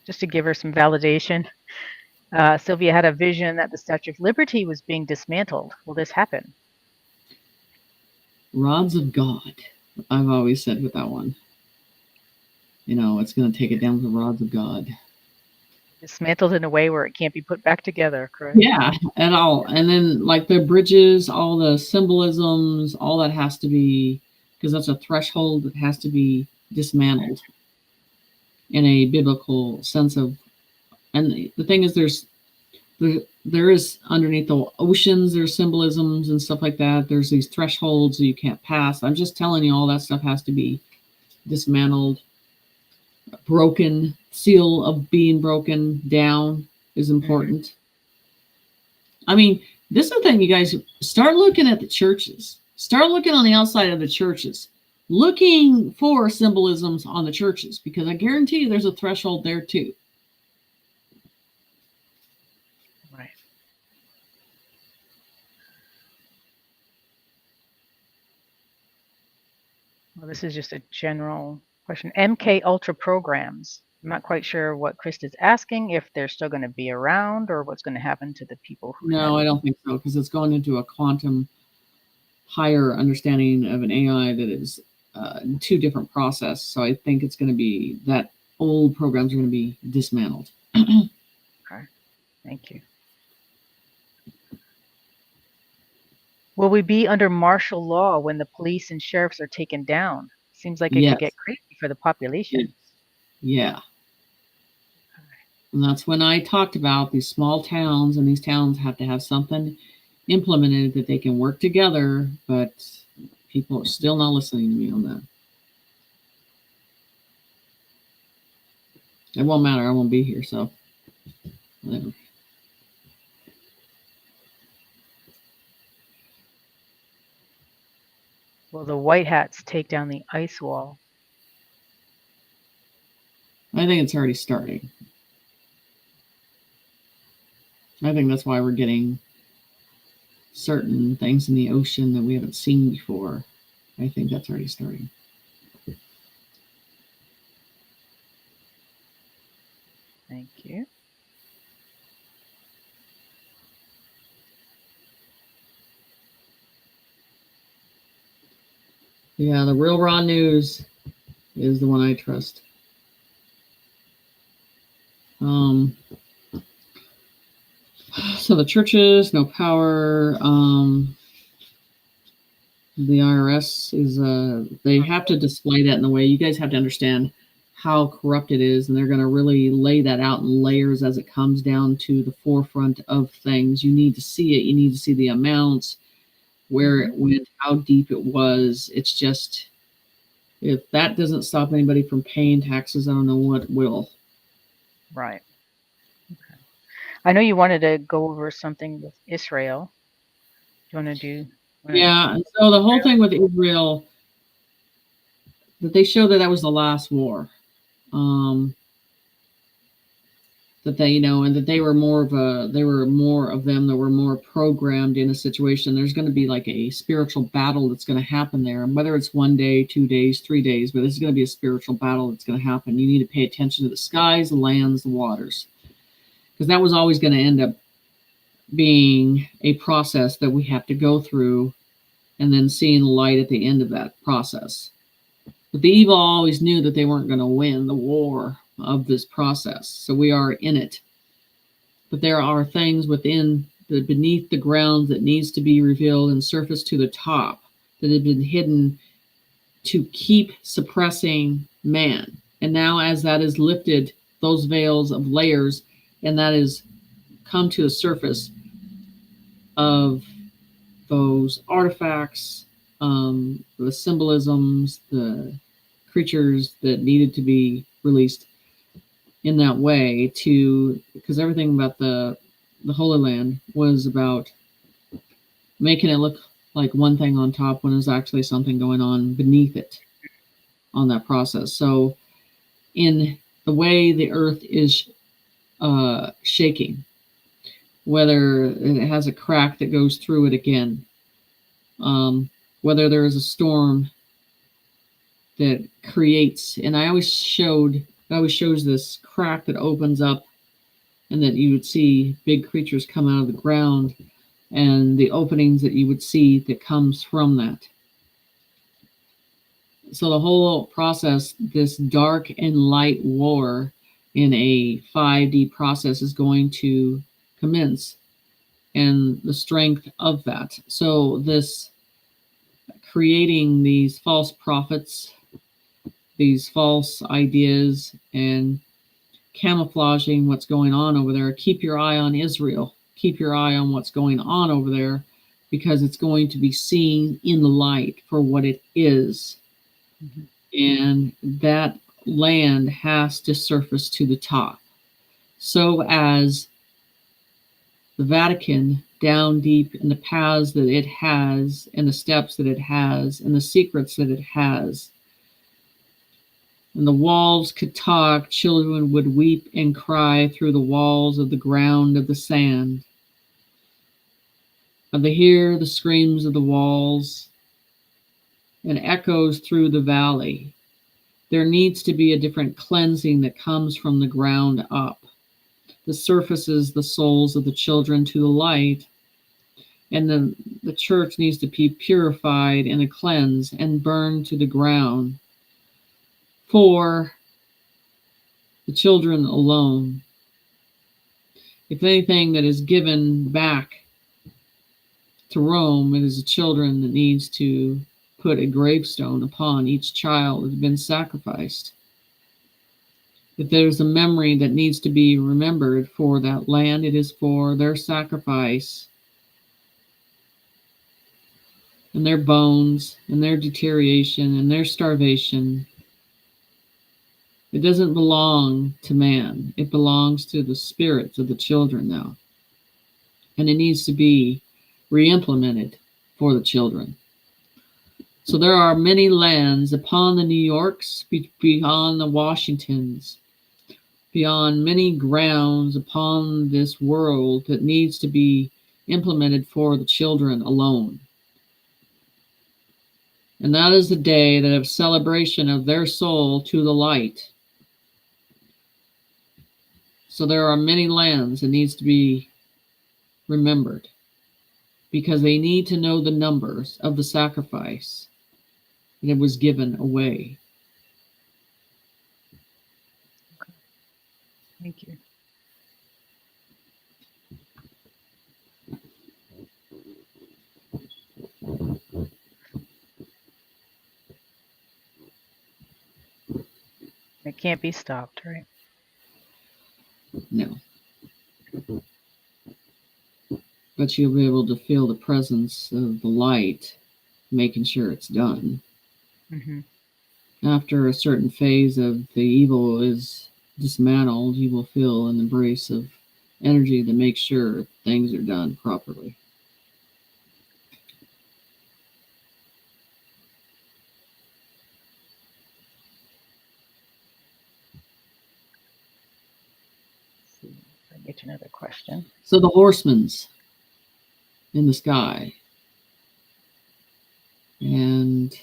to give her some validation, Sylvia had a vision that the Statue of Liberty was being dismantled. Will this happen? Rods of God. I've always said with that one, it's going to take it down with the rods of God. Dismantled in a way where it can't be put back together, correct? Yeah, at all. And then like the bridges, all the symbolisms, all that has to be, because that's a threshold that has to be dismantled in a biblical sense of. And the thing is, there is underneath the oceans, there's symbolisms and stuff like that. There's these thresholds that you can't pass. I'm just telling you, all that stuff has to be dismantled, broken. Seal of being broken down is important. I mean, this is the thing, you guys. Start looking at the churches. Start looking on the outside of the churches, looking for symbolisms on the churches, because I guarantee you there's a threshold there too. Right. Well, this is just a general question. MK Ultra programs. I'm not quite sure what Krista's asking, if they're still going to be around or what's going to happen to the people who No, I don't think so, because it's going into a quantum higher understanding of an AI that is two different process. So I think it's going to be that old programs are going to be dismantled. Okay, thank you. Will we be under martial law when the police and sheriffs are taken down? Seems like it Yes. could get crazy for the population. Yeah. And that's when I talked about these small towns, and these towns have to have something implemented that they can work together, but people are still not listening to me on that. It won't matter. I won't be here, so whatever. Will the white hats take down the ice wall? I think it's already starting. I think that's why we're getting certain things in the ocean that we haven't seen before. I think that's already starting. Thank you. Yeah, the real raw news is the one I trust. So the churches, no power. The IRS is they have to display that in the way. You guys have to understand how corrupt it is, and they're going to really lay that out in layers as it comes down to the forefront of things. You need to see it. You need to see the amounts, where it went, how deep it was. It's just, if that doesn't stop anybody from paying taxes, I don't know what will. Right. Okay. I know you wanted to go over something with Israel. Do you want to do? Yeah, and so the whole thing with Israel, that they show that was the last war. That they, and that they were more of them that were more programmed in a situation. There's going to be like a spiritual battle that's going to happen there. And whether it's 1 day, 2 days, 3 days, but this is going to be a spiritual battle that's going to happen. You need to pay attention to the skies, the lands, the waters, because that was always going to end up being a process that we have to go through, and then seeing light at the end of that process. But the evil always knew that they weren't going to win the war of this process. So we are in it. But there are things beneath the ground that needs to be revealed and surfaced to the top, that have been hidden to keep suppressing man. And now as that is lifted, those veils of layers, and that is come to the surface of those artifacts, the symbolisms, the creatures that needed to be released in that way, because everything about the Holy Land was about making it look like one thing on top when there's actually something going on beneath it on that process. So in the way the earth is shaking, whether it has a crack that goes through it again, whether there is a storm that creates, and it always shows this crack that opens up, and that you would see big creatures come out of the ground, and the openings that you would see that comes from that. So the whole process, this dark and light war in a 5D process, is going to commence, and the strength of that. So this creating these false prophets, these false ideas, and camouflaging what's going on over there. Keep your eye on Israel. Keep your eye on what's going on over there, because it's going to be seen in the light for what it is. And that land has to surface to the top. So as the Vatican, down deep in the paths that it has, and the steps that it has, and the secrets that it has, and the walls could talk, children would weep and cry through the walls of the ground of the sand. And they hear the screams of the walls and echoes through the valley. There needs to be a different cleansing that comes from the ground up, that surfaces the souls of the children to the light. And then the church needs to be purified and cleansed and burned to the ground for the children alone. If anything that is given back to Rome, it is the children that needs to put a gravestone upon each child that has been sacrificed. If there's a memory that needs to be remembered for that land, it is for their sacrifice and their bones and their deterioration and their starvation. It doesn't belong to man. It belongs to the spirits of the children now. And it needs to be re-implemented for the children. So there are many lands upon the New Yorks, beyond the Washingtons, beyond many grounds upon this world that needs to be implemented for the children alone. And that is the day that of celebration of their soul to the light. So there are many lands that needs to be remembered, because they need to know the numbers of the sacrifice that was given away. Thank you. It can't be stopped, right? No. But you'll be able to feel the presence of the light, making sure it's done. Mm-hmm. After a certain phase of the evil is dismantled, you will feel an embrace of energy to make sure things are done properly. I'll get you another question. So the horsemen's in the sky, and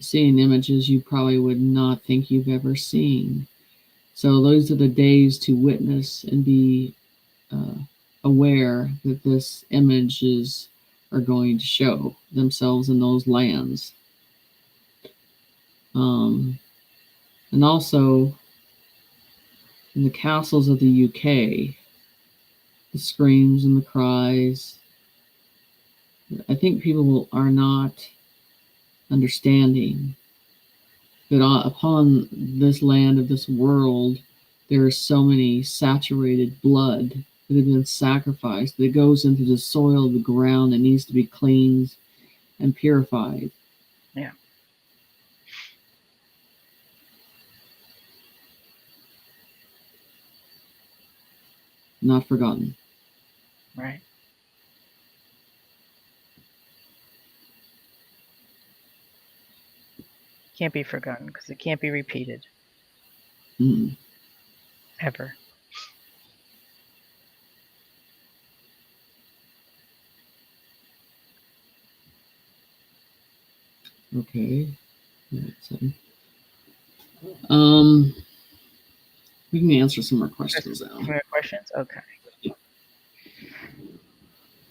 seeing images you probably would not think you've ever seen. So those are the days to witness and be aware that this images are going to show themselves in those lands. And also in the castles of the UK, the screams and the cries. I think people are not understanding that upon this land of this world, there is so many saturated blood that have been sacrificed that goes into the soil of the ground and needs to be cleansed and purified. Yeah. Not forgotten. Right. Can't be forgotten because it can't be repeated. Mm. Ever. Okay. We can answer some more questions now. More questions? Okay.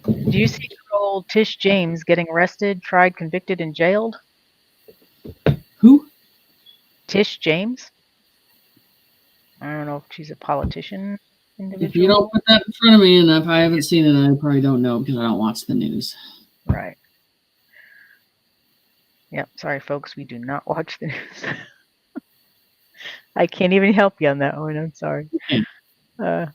Do you see good old Tish James getting arrested, tried, convicted, and jailed? Who? Tish James? I don't know if she's a politician individual. If you don't put that in front of me, and if I haven't seen it, I probably don't know because I don't watch the news. Right. Yep. Sorry, folks. We do not watch the news. I can't even help you on that one. I'm sorry. Okay.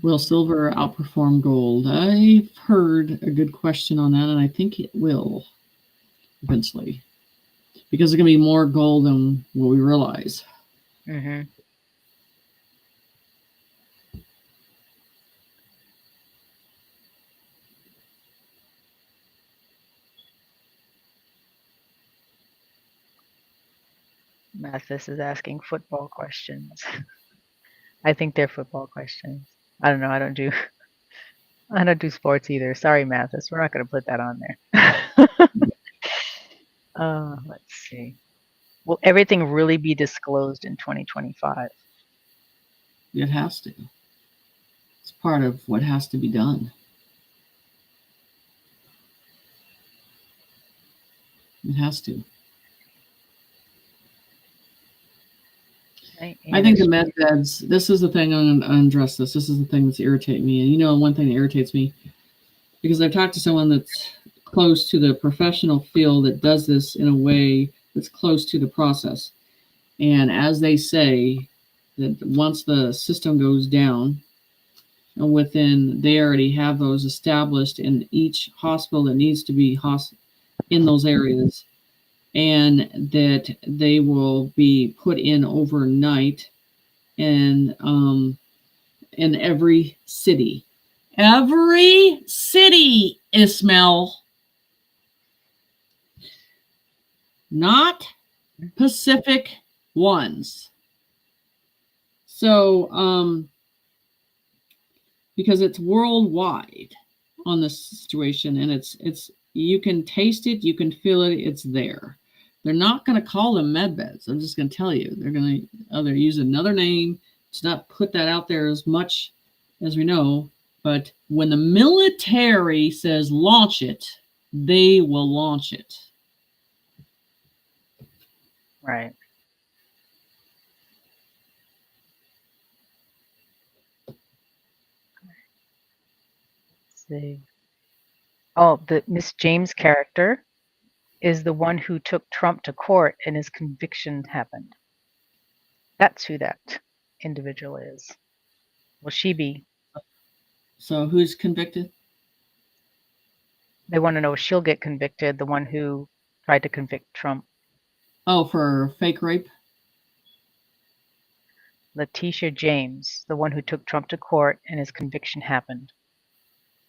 Will silver outperform gold? I've heard a good question on that, and I think it will eventually, because there's going to be more gold than what we realize. Mm-hmm. Mathis is asking football questions. I think they're football questions. I don't know. I don't do sports either. Sorry, Mathis. We're not going to put that on there. Let's see. Will everything really be disclosed in 2025? It has to. It's part of what has to be done. It has to. Right. I think the med beds, this is the thing, I'm going to undress this. This is the thing that's irritating me. And you know, one thing that irritates me, because I've talked to someone that's close to the professional field that does this in a way that's close to the process. And as they say, that once the system goes down, they already have those established in each hospital that needs to be in those areas, and that they will be put in overnight in every city. Every city, Ismail. Not Pacific ones. So, because it's worldwide on this situation, and it's you can taste it, you can feel it, it's there. They're not going to call them med beds. I'm just going to tell you, they're going to either use another name to not put that out there as much as we know. But when the military says launch it, they will launch it. Right. Let's see. Oh, the Miss James character is the one who took Trump to court and his conviction happened. That's who that individual is. Will she be? So who's convicted? They want to know if she'll get convicted, the one who tried to convict Trump. Oh, for fake rape? Letitia James, the one who took Trump to court and his conviction happened.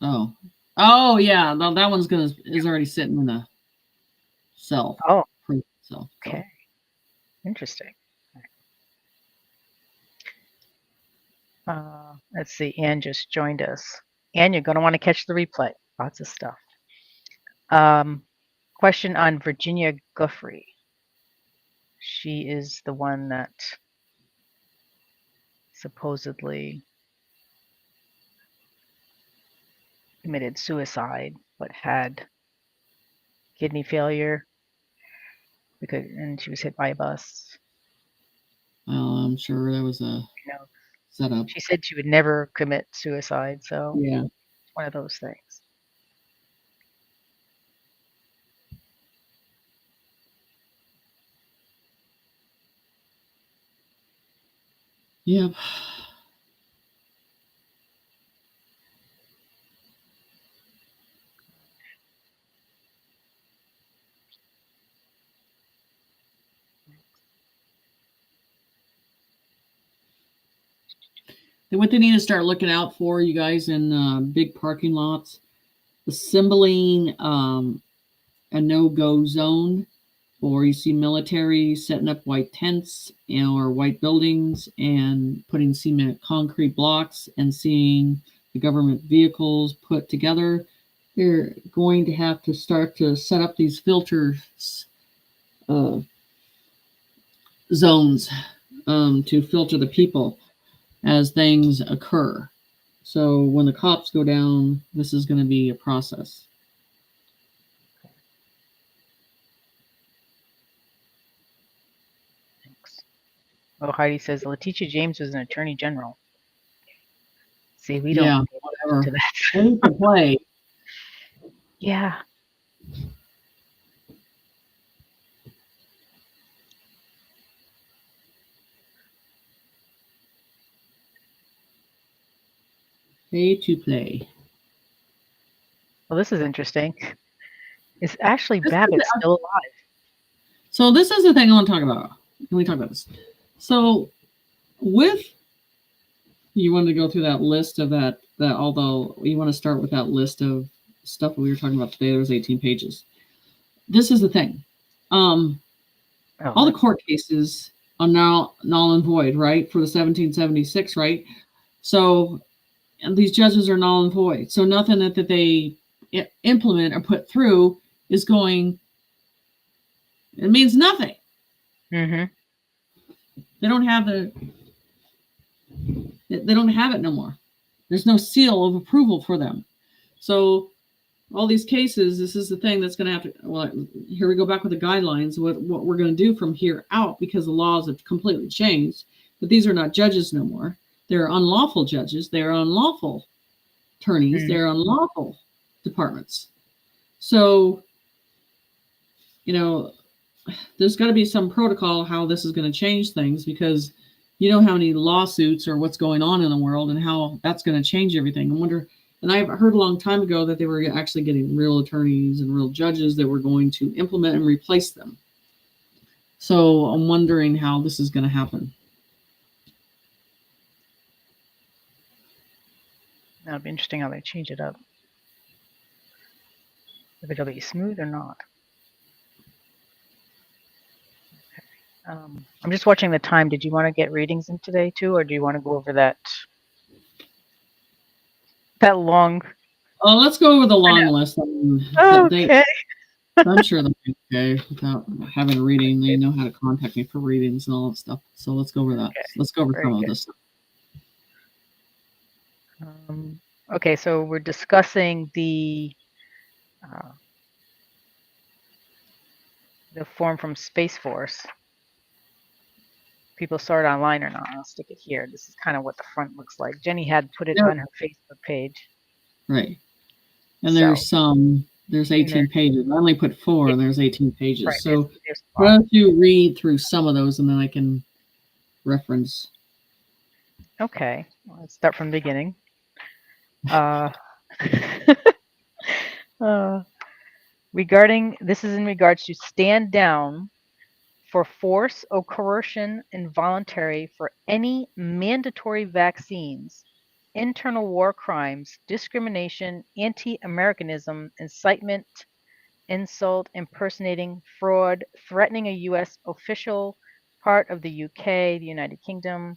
Oh. Oh yeah, no, that one's is already sitting in a cell. Oh, Prison cell. okay. Interesting. Let's see. Anne just joined us. Anne, you're going to want to catch the replay. Lots of stuff. Question on Virginia Guffrey. She is the one that supposedly committed suicide, but had kidney failure and she was hit by a bus. Well, I'm sure that was a setup. She said she would never commit suicide, so yeah, it's one of those things. Yep. Then what they need to start looking out for, you guys, in big parking lots, assembling a no-go zone, or you see military setting up white tents or white buildings and putting cement concrete blocks and seeing the government vehicles put together. They're going to have to start to set up these filter zones to filter the people as things occur. So when the cops go down, this is going to be a process. Oh, Heidi says Letitia James was an attorney general. See, we don't whatever. into that. They need to play. Yeah. Pay to play. Well, this is interesting. Is Ashley Babbitt still alive? So this is the thing I want to talk about. Can we talk about this? So you want to go through that list of that although you want to start with that list of stuff we were talking about today, there was 18 pages. This is the thing. All the court cases are now null and void, right? For the 1776, right? So and these judges are null and void. So nothing that they implement or put through is going, it means nothing. Mm-hmm. They don't have it no more. There's no seal of approval for them. So all these cases, this is the thing that's going to have to, well, here we go back with the guidelines, what we're going to do from here out, because the laws have completely changed. But these are not judges no more. They're unlawful judges. They're unlawful attorneys. They're unlawful departments. So, there's got to be some protocol how this is going to change things, because you know how many lawsuits or what's going on in the world and how that's going to change everything. I wonder, and I've heard a long time ago that they were actually getting real attorneys and real judges that were going to implement and replace them. So I'm wondering how this is going to happen. That'll be interesting how they change it up. If it'll be smooth or not. Okay. I'm just watching the time. Did you want to get readings in today too, or do you want to go over that long? Oh, let's go over the long list. Okay. I'm sure they'll be okay without having a reading. They know how to contact me for readings and all that stuff. So let's go over that. Okay. Let's go over some of this stuff. Okay, so we're discussing the form from Space Force. People saw it online or not? I'll stick it here. This is kind of what the front looks like. Jenny had put it on her Facebook page. Right. And there's 18 pages. I only put 4 and there's 18 pages. Right, So there's why don't you read through some of those and then I can reference. Okay, let's start from the beginning. This is in regards to stand down for force or coercion involuntary for any mandatory vaccines, internal war crimes, discrimination, anti-Americanism, incitement, insult, impersonating, fraud, threatening a U.S. official, part of the UK, the United Kingdom,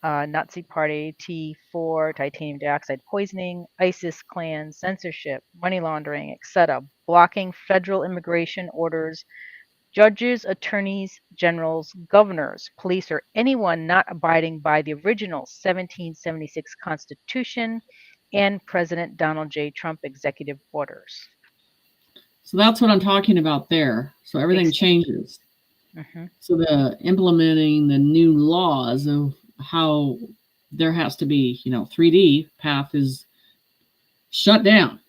Nazi Party, T4, titanium dioxide poisoning, ISIS clan, censorship, money laundering, etc., blocking federal immigration orders, judges, attorneys, generals, governors, police, or anyone not abiding by the original 1776 Constitution and President Donald J. Trump executive orders. So that's what I'm talking about there. So everything changes. Mm-hmm. So the implementing the new laws of how there has to be, 3D path is shut down.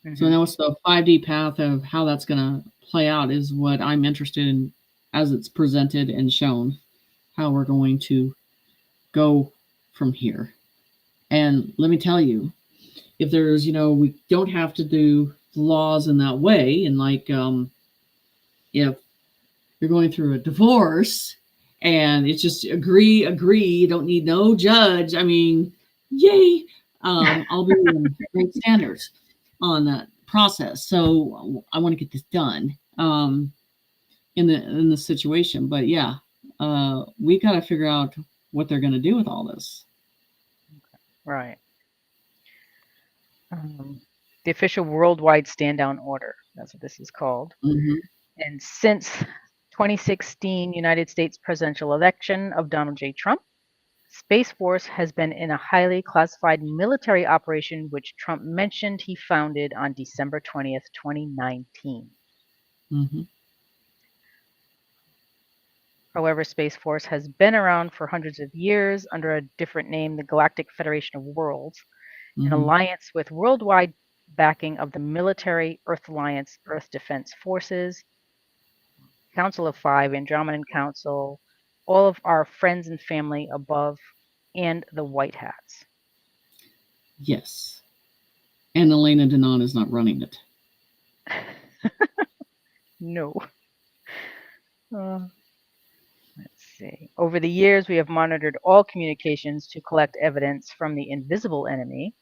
Mm-hmm. So now it's the 5D path of how that's going to play out is what I'm interested in as it's presented and shown, how we're going to go from here. And let me tell you, if there's, we don't have to do laws in that way. And like, if you're going through a divorce and it's just agree, you don't need no judge. I mean, yay. I'll be in great standards on that process. So I want to get this done in the situation. But yeah, we got to figure out what they're going to do with all this. Right. The official worldwide stand-down order. That's what this is called. Mm-hmm. And since 2016 United States presidential election of Donald J. Trump, Space Force has been in a highly classified military operation which Trump mentioned he founded on December 20th, 2019. Mm-hmm. However, Space Force has been around for hundreds of years under a different name, the Galactic Federation of Worlds, an alliance with worldwide backing of the military Earth Alliance, Earth Defense Forces, Council of Five, Andromedan Council, all of our friends and family above, and the White Hats. Yes. And Elena Denon is not running it. No. Let's see. Over the years, we have monitored all communications to collect evidence from the invisible enemy,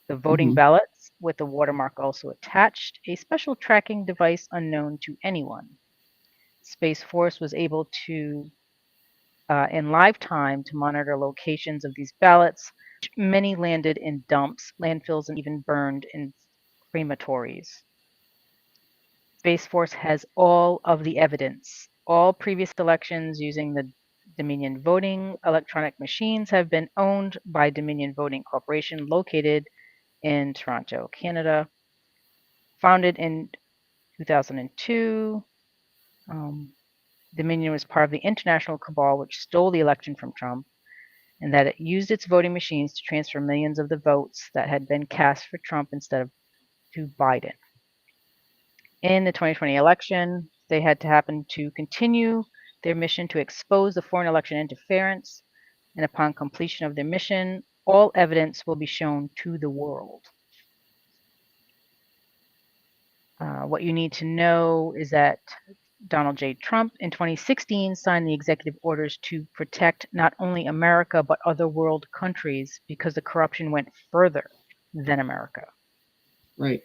the voting ballots with the watermark also attached, a special tracking device unknown to anyone. Space Force was able to, in live time, to monitor locations of these ballots. Many landed in dumps, landfills, and even burned in crematories. Space Force has all of the evidence. All previous elections using the Dominion voting electronic machines have been owned by Dominion Voting Corporation, located in Toronto, Canada. Founded in 2002, Dominion was part of the international cabal which stole the election from Trump, and that it used its voting machines to transfer millions of the votes that had been cast for Trump instead of to Biden. In the 2020 election, they had to happen to continue their mission to expose the foreign election interference, and upon completion of their mission, all evidence will be shown to the world. What you need to know is that Donald J. Trump in 2016 signed the executive orders to protect not only America, but other world countries because the corruption went further than America. Right.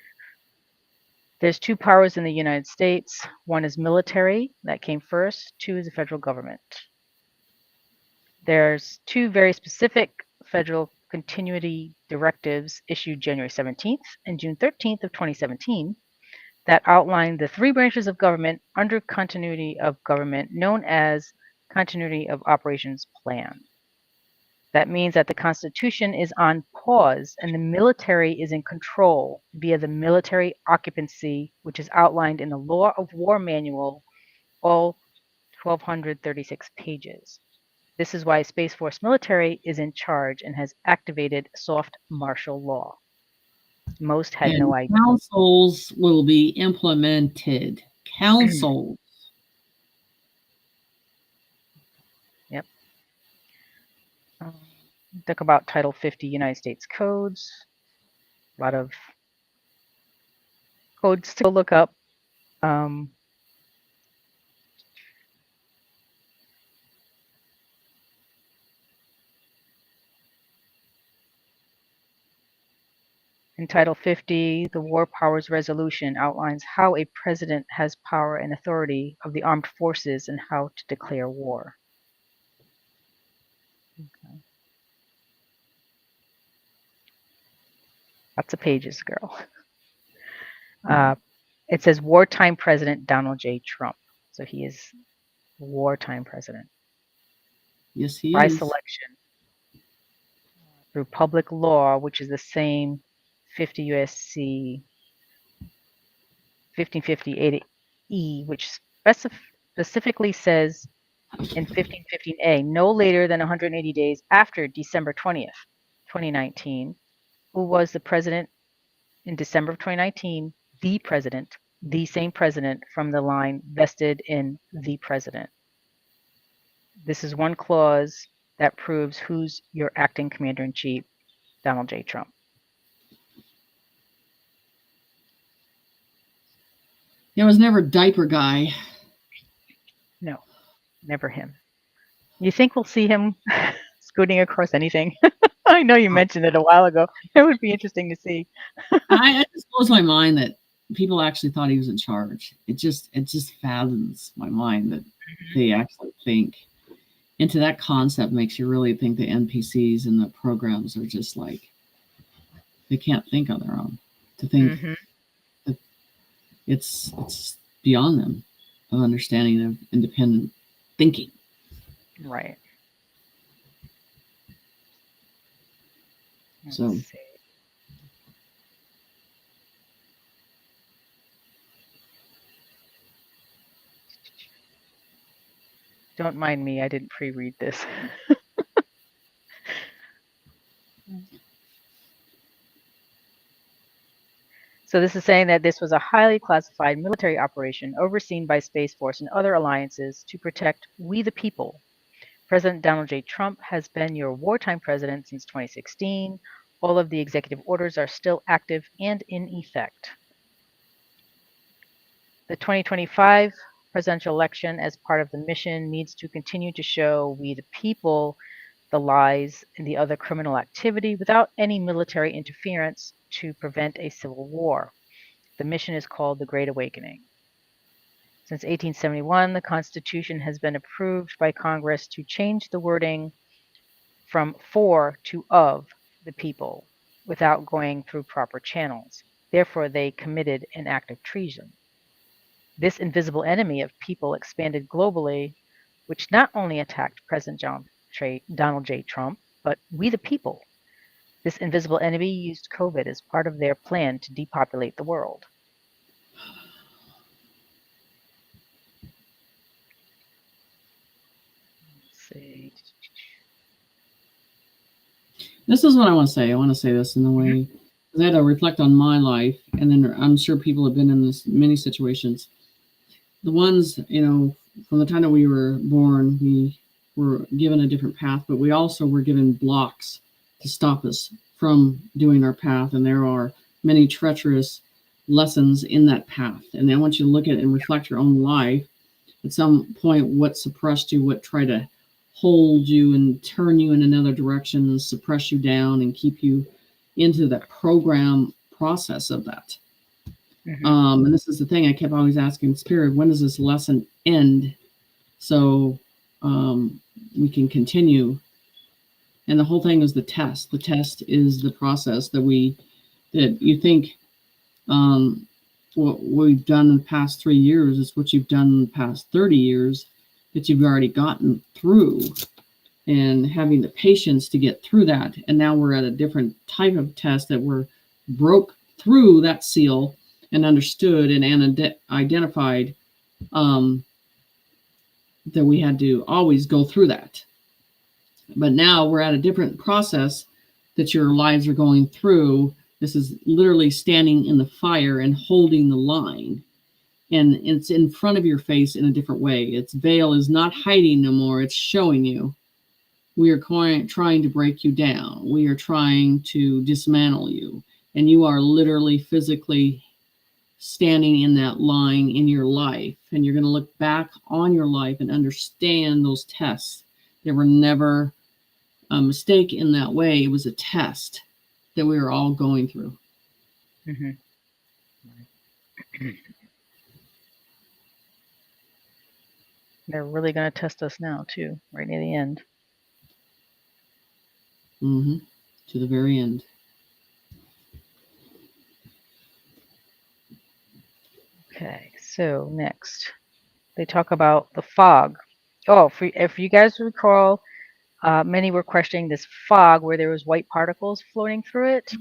There's two powers in the United States. One is military, that came first. Two is the federal government. There's two very specific federal continuity directives issued January 17th and June 13th of 2017 that outline the three branches of government under continuity of government known as Continuity of Operations Plan. That means that the Constitution is on pause and the military is in control via the military occupancy, which is outlined in the Law of War Manual, all 1,236 pages. This is why Space Force military is in charge and has activated soft martial law. Most had And no idea. councils will be implemented. Councils. Yep. Talk about Title 50 United States codes. A lot of codes to look up. In Title 50, the War Powers Resolution outlines how a president has power and authority of the armed forces and how to declare war. Okay. Lots of pages, girl. It says wartime President Donald J. Trump. So he is wartime president. Yes, he By is. selection through public law, which is the same 50 U.S.C. 1550-8E, which specifically says in 1515A, no later than 180 days after December 20th, 2019, who was the president in December of 2019, the president, the same president from the line vested in the president. This is one clause that proves who's your acting commander-in-chief, Donald J. Trump. There was never diaper guy. No, never him. You think we'll see him scooting across anything? I know you mentioned it a while ago. It would be interesting to see. It just blows my mind that people actually thought he was in charge. It just fathoms my mind that they actually think. Into that concept makes you really think the NPCs and the programs are just like, they can't think on their own. To think that it's beyond them of understanding of independent thinking. Right. So Let's see. Don't mind me, I didn't pre-read this. So this is saying that this was a highly classified military operation overseen by Space Force and other alliances to protect we the people. President Donald J. Trump has been your wartime president since 2016. All of the executive orders are still active and in effect. The 2025 presidential election, as part of the mission, needs to continue to show we the people the lies and the other criminal activity without any military interference to prevent a civil war. The mission is called the Great Awakening. Since 1871, the Constitution has been approved by Congress to change the wording from for to of the people without going through proper channels. Therefore, they committed an act of treason. This invisible enemy of people expanded globally, which not only attacked President Donald J. Trump, but we the people. This invisible enemy used COVID as part of their plan to depopulate the world. Let's see. this is what I want to say. I want to say this in the way, because I had to reflect on my life, and then I'm sure people have been in this many situations. The ones, from the time that we were born, we were given a different path, but we also were given blocks to stop us from doing our path. And there are many treacherous lessons in that path. And I want you to look at it and reflect your own life. At some point, what suppressed you, what tried to hold you and turn you in another direction and suppress you down and keep you into that program process of that. And this is the thing I kept always asking Spirit, when does this lesson end? So we can continue. And the whole thing is the test. The test is the process that you think what we've done in the past 3 years is what you've done in the past 30 years that you've already gotten through, and having the patience to get through that. And now we're at a different type of test that we're broke through that seal and understood and identified that we had to always go through that. But now we're at a different process that your lives are going through This is literally standing in the fire and holding the line. And it's in front of your face in a different way. Its veil is not hiding no more, it's showing you. We are trying to break you down. We are trying to dismantle you. And you are literally physically standing in that line in your life. And you're going to look back on your life and understand those tests. There were never a mistake in that way. It was a test that we were all going through. Mm-hmm. They're really going to test us now, too, right near the end. Mm-hmm. To the very end. Okay, so next, they talk about the fog. Oh, if you guys recall, many were questioning this fog where there was white particles floating through it.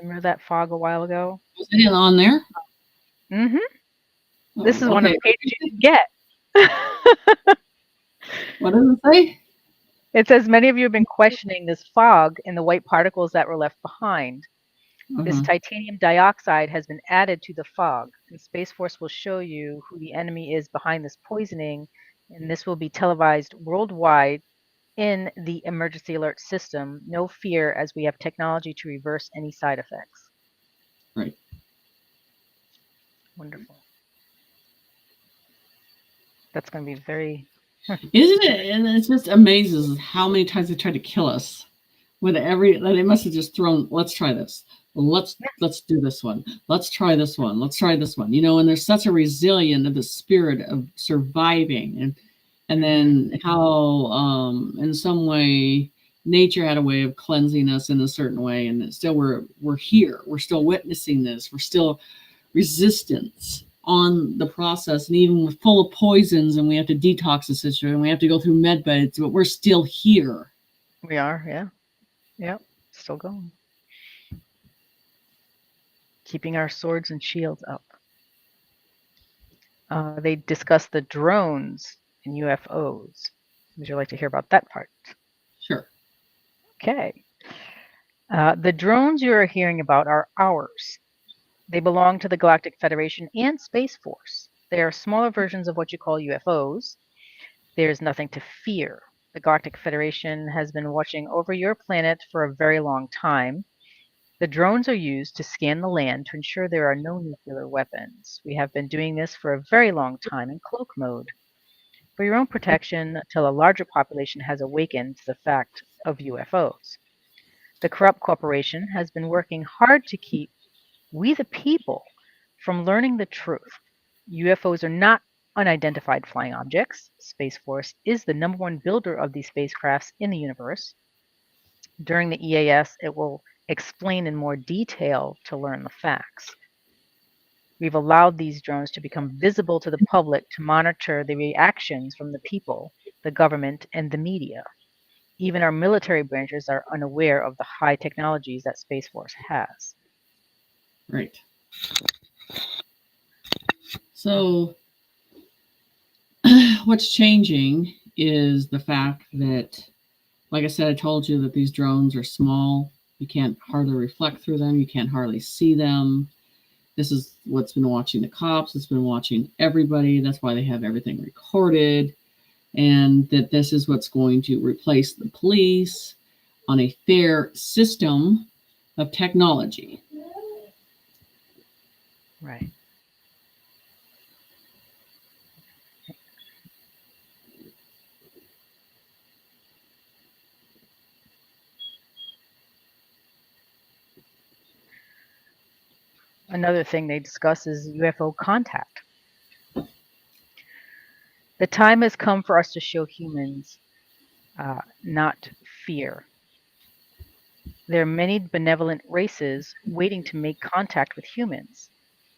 Remember that fog a while ago? Was it on there? Mm-hmm. Oh, This is one of okay. the pages you didn't get. What does it say? It says many of you have been questioning this fog and the white particles that were left behind. This titanium dioxide has been added to the fog, and Space Force will show you who the enemy is behind this poisoning, and this will be televised worldwide in the emergency alert system. No fear, as we have technology to reverse any side effects. Right. Wonderful. That's going to be very... Isn't it? And it just amazes how many times they tried to kill us. With they must have just thrown, let's try this. Let's do this one. Let's try this one. Let's try this one. And there's such a resilience of the spirit of surviving, and then how in some way nature had a way of cleansing us in a certain way, and still we're here. We're still witnessing this. We're still resistance on the process, and even with full of poisons, and we have to detox the situation, and we have to go through med beds, but we're still here. We are, yeah. Yep, still going. Keeping our swords and shields up. They discuss the drones and UFOs. Would you like to hear about that part? Sure. Okay. The drones you are hearing about are ours. They belong to the Galactic Federation and Space Force. They are smaller versions of what you call UFOs. There's nothing to fear. The Galactic Federation has been watching over your planet for a very long time. The drones are used to scan the land to ensure there are no nuclear weapons. We have been doing this for a very long time in cloak mode. For your own protection until a larger population has awakened to the fact of UFOs. The corrupt corporation has been working hard to keep we the people from learning the truth. UFOs are not unidentified flying objects. Space Force is the #1 builder of these spacecrafts in the universe. During the EAS, it will explain in more detail to learn the facts. We've allowed these drones to become visible to the public to monitor the reactions from the people, the government, and the media. Even our military branches are unaware of the high technologies that Space Force has. Right. So what's changing is the fact that, like I said, I told you that these drones are small. You can't hardly reflect through them. You can't hardly see them. This is what's been watching the cops. It's been watching everybody. That's why they have everything recorded. And that this is what's going to replace the police on a fair system of technology. Right. Another thing they discuss is UFO contact. The time has come for us to show humans not fear. There are many benevolent races waiting to make contact with humans.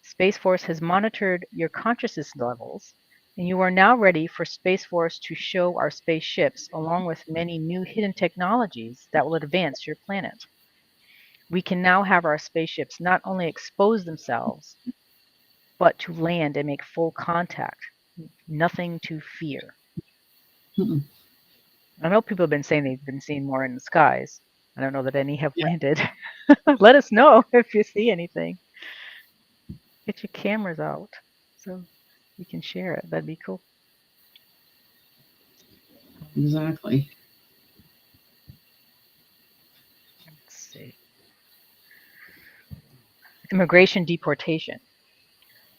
Space Force has monitored your consciousness levels, and you are now ready for Space Force to show our spaceships along with many new hidden technologies that will advance your planet. We can now have our spaceships not only expose themselves, but to land and make full contact. Nothing to fear. Mm-mm. I know people have been saying they've been seeing more in the skies. I don't know that any have landed. Let us know if you see anything. Get your cameras out so we can share it. That'd be cool. Exactly. Let's see. Immigration deportation.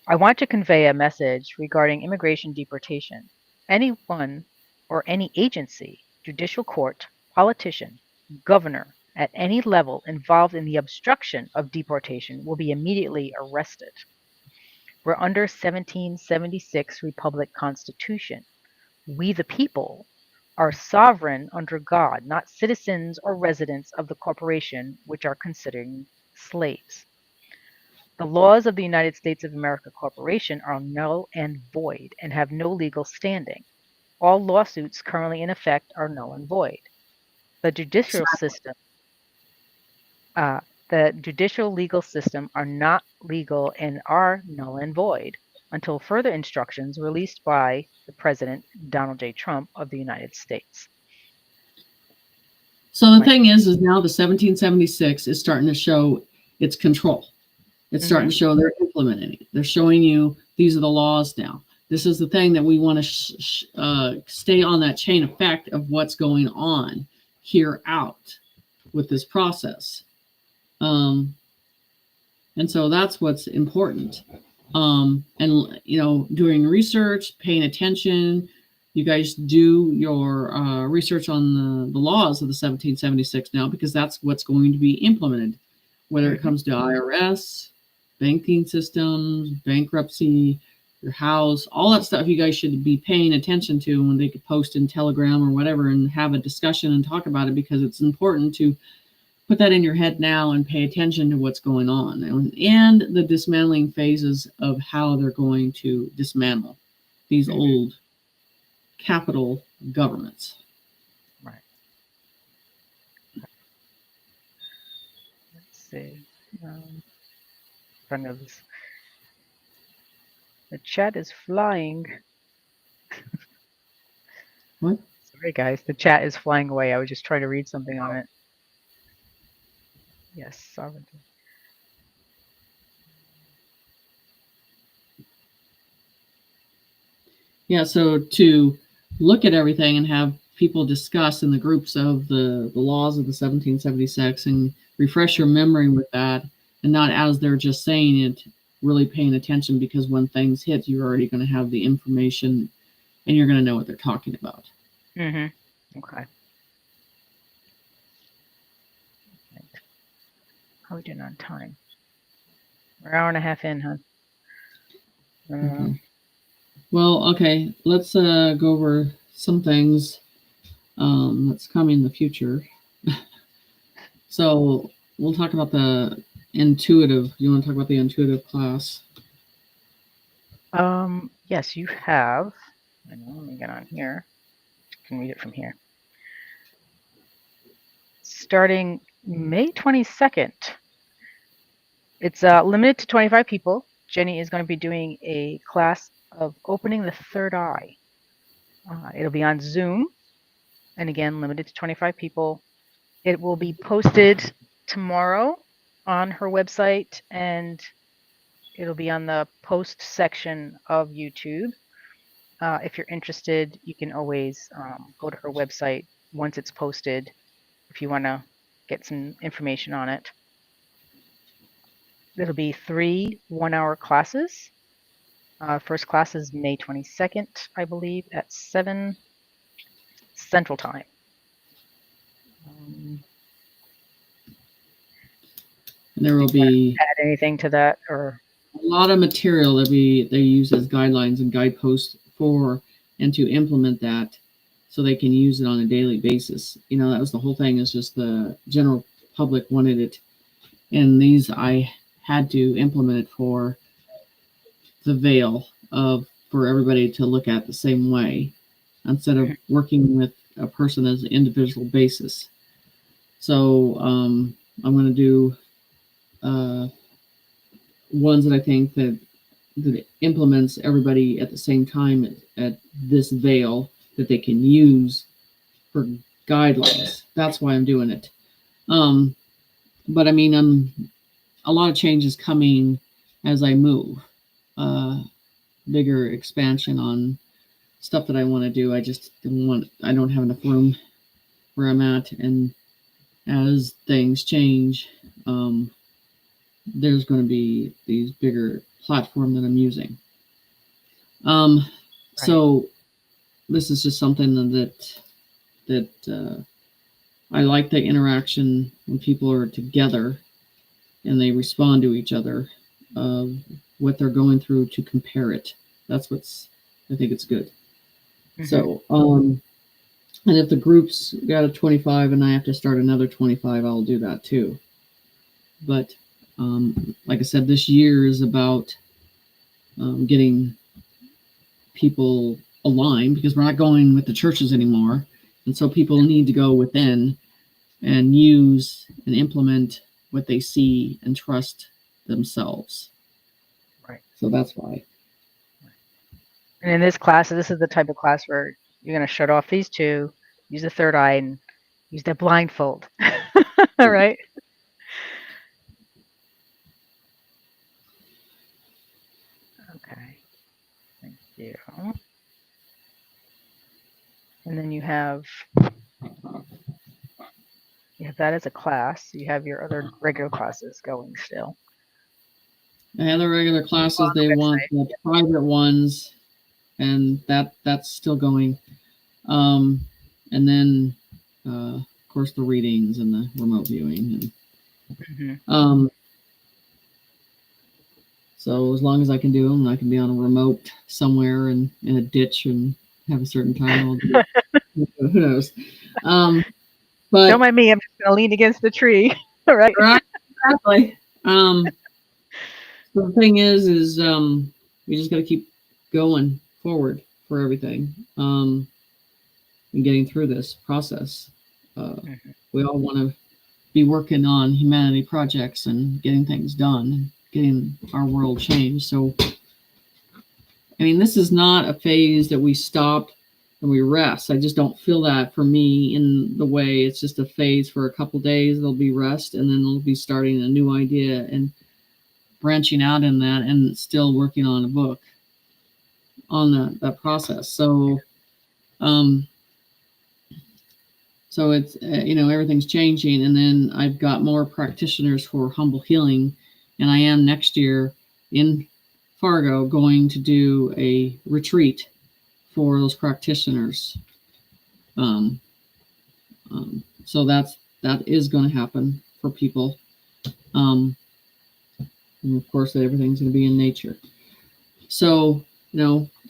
I want to convey a message regarding immigration deportation. Anyone or any agency, judicial court, politician, governor, at any level involved in the obstruction of deportation will be immediately arrested. We're under 1776 Republic Constitution. We the people are sovereign under God, not citizens or residents of the corporation which are considered slaves. The laws of the United States of America Corporation are null and void and have no legal standing. All lawsuits currently in effect are null and void. The judicial legal system are not legal and are null and void until further instructions released by the President Donald J. Trump of the United States. So the thing is now the 1776 is starting to show its control. It's starting to show they're implementing it. They're showing you these are the laws now. This is the thing that we want to stay on that chain effect of what's going on here out with this process. And so that's what's important. And, doing research, paying attention. You guys do your research on the laws of the 1776 now, because that's what's going to be implemented, whether it comes to IRS, banking systems, bankruptcy, your house, all that stuff you guys should be paying attention to when they could post in Telegram or whatever and have a discussion and talk about it, because it's important to put that in your head now and pay attention to what's going on and the dismantling phases of how they're going to dismantle these old capital governments. Right. Let's see. The chat is flying. What? Sorry, guys. The chat is flying away. I was just trying to read something on it. Yes, sovereignty. Yeah, so to look at everything and have people discuss in the groups of the laws of the 1776 and refresh your memory with that, and not as they're just saying it, really paying attention, because when things hit, you're already going to have the information and you're going to know what they're talking about. Okay. How are we doing on time? We're an hour and a half in, huh? Okay. Well, okay, let's go over some things that's coming in the future. So we'll talk about the intuitive. You want to talk about the intuitive class? Yes, you have. Let me get on here. I can read it from here. Starting May 22nd. It's limited to 25 people. Jenny is going to be doing a class of opening the third eye. It'll be on Zoom, and again, limited to 25 people. It will be posted tomorrow on her website, and it'll be on the post section of YouTube. If you're interested, you can always go to her website once it's posted if you want to get some information on it. It'll be 3 one-hour classes. First class is May 22nd, I believe, at 7 Central Time. There will be add anything to that, or a lot of material that they use as guidelines and guideposts for and to implement that, so they can use it on a daily basis. That was the whole thing. Is just the general public wanted it, and these I had to implement it for the veil for everybody to look at the same way, instead of working with a person as an individual basis. So I'm going to do ones that I think that implements everybody at the same time at this veil that they can use for guidelines. That's why I'm doing it. But I mean, a lot of change is coming as I move. Bigger expansion on stuff that I want to do. I just I don't have enough room where I'm at. And as things change, there's going to be these bigger platform that I'm using. So this is just something that I like the interaction when people are together and they respond to each other, what they're going through, to compare it. I think it's good. Mm-hmm. So, and if the group's got a 25 and I have to start another 25, I'll do that too. But like I said, this year is about getting people aligned, because we're not going with the churches anymore. And so people need to go within and use and implement what they see and trust themselves. Right. So that's why. And in this class, this is the type of class where you're going to shut off these two, use the third eye, and use the blindfold. All right. Okay. Thank you. And then you have that as a class. You have your other regular classes going still. I have the regular classes. They want the private ones, and that's still going. And then, of course, the readings and the remote viewing. And, so as long as I can do them, I can be on a remote somewhere and in a ditch and have a certain time. I'll do it. Who knows? But don't mind me. I'm just going to lean against the tree. All right. Exactly. So the thing is we just got to keep going forward for everything, and getting through this process. We all want to be working on humanity projects and getting things done, and getting our world changed. So, I mean, this is not a phase that we stop and we rest. I just don't feel that for me in the way. It's just a phase for a couple days. There'll be rest, and then they'll be starting a new idea and branching out in that, and still working on a book on that process. So, so it's, everything's changing. And then I've got more practitioners for humble healing, and I am next year in Fargo going to do a retreat for those practitioners. So that is going to happen for people. And of course, everything's going to be in nature. So,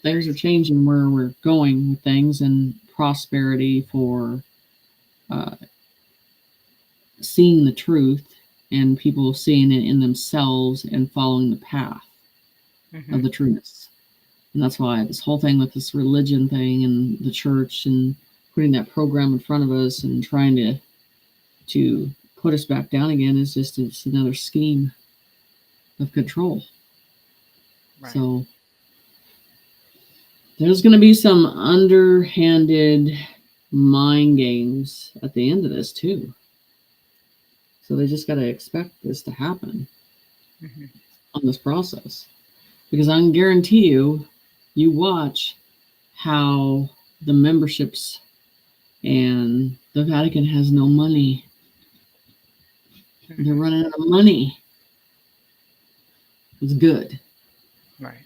things are changing where we're going with things, and prosperity for seeing the truth, and people seeing it in themselves and following the path of the trueness. And that's why this whole thing with this religion thing and the church and putting that program in front of us and trying to put us back down again is just, it's another scheme of control. Right. So there's going to be some underhanded mind games at the end of this too. So they just got to expect this to happen on this process, because I can guarantee you watch how the memberships, and the Vatican has no money. They're running out of money. It's good. Right.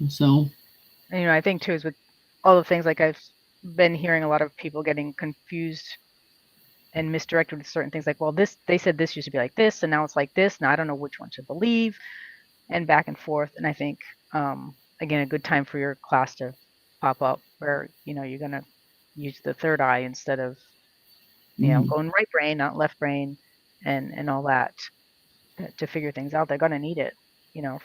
So, I think too is with all the things, like I've been hearing a lot of people getting confused and misdirected with certain things, like, well, they said this used to be like this, and now it's like this. Now I don't know which one to believe, and back and forth. And I think, again, a good time for your class to pop up where, you're going to use the third eye instead of, going right brain, not left brain, and all that to figure things out. They're going to need it,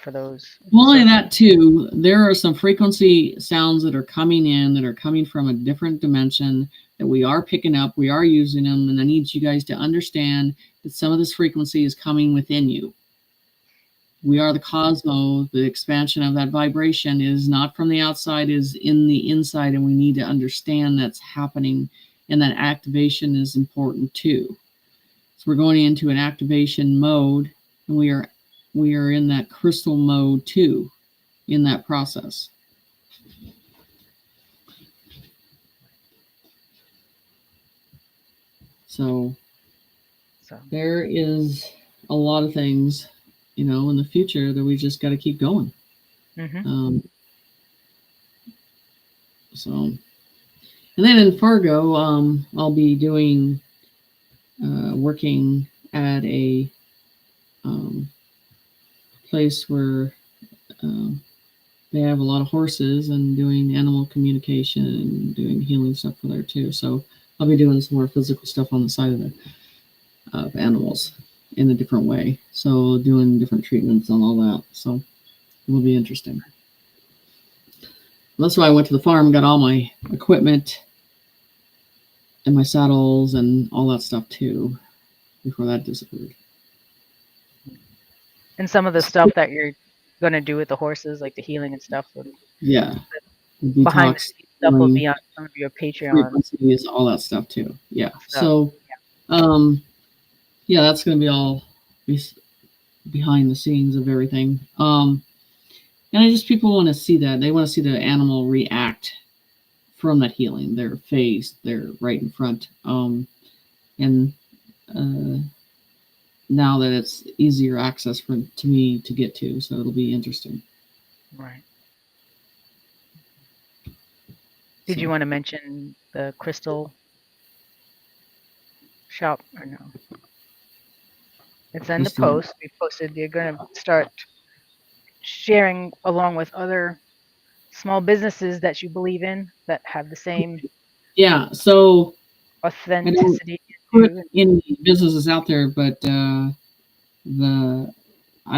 for those. Well, only that too, there are some frequency sounds that are coming in that are coming from a different dimension that we are picking up, we are using them, and I need you guys to understand that some of this frequency is coming within you. We are the cosmos. The expansion of that vibration is not from the outside, is in the inside, and we need to understand that's happening, and that activation is important too. we're going into an activation mode, and we are in that crystal mode too, in that process. So there is a lot of things, in the future that we just got to keep going. Mm-hmm. And then in Fargo, I'll be doing working at a place where they have a lot of horses, and doing animal communication and doing healing stuff for there too. So I'll be doing some more physical stuff on the side of animals in a different way. So doing different treatments and all that. So it will be interesting. That's why I went to the farm, got all my equipment and my saddles and all that stuff too, before that disappeared. And some of the stuff that you're going to do with the horses, like the healing and stuff, Yeah. behind the scenes stuff will be on some of your Patreon. Frequencies, all that stuff too. Yeah. So, yeah, that's going to be all behind the scenes of everything. And people want to see that. They want to see the animal react from that healing, their face, they're right in front. And now that it's easier access to me to get to, so it'll be interesting. Right. Did you want to mention the crystal shop or no? It's in the post. We posted. You're going to start sharing along with other small businesses that you believe in that have the same so authenticity. I don't put any businesses out there, but I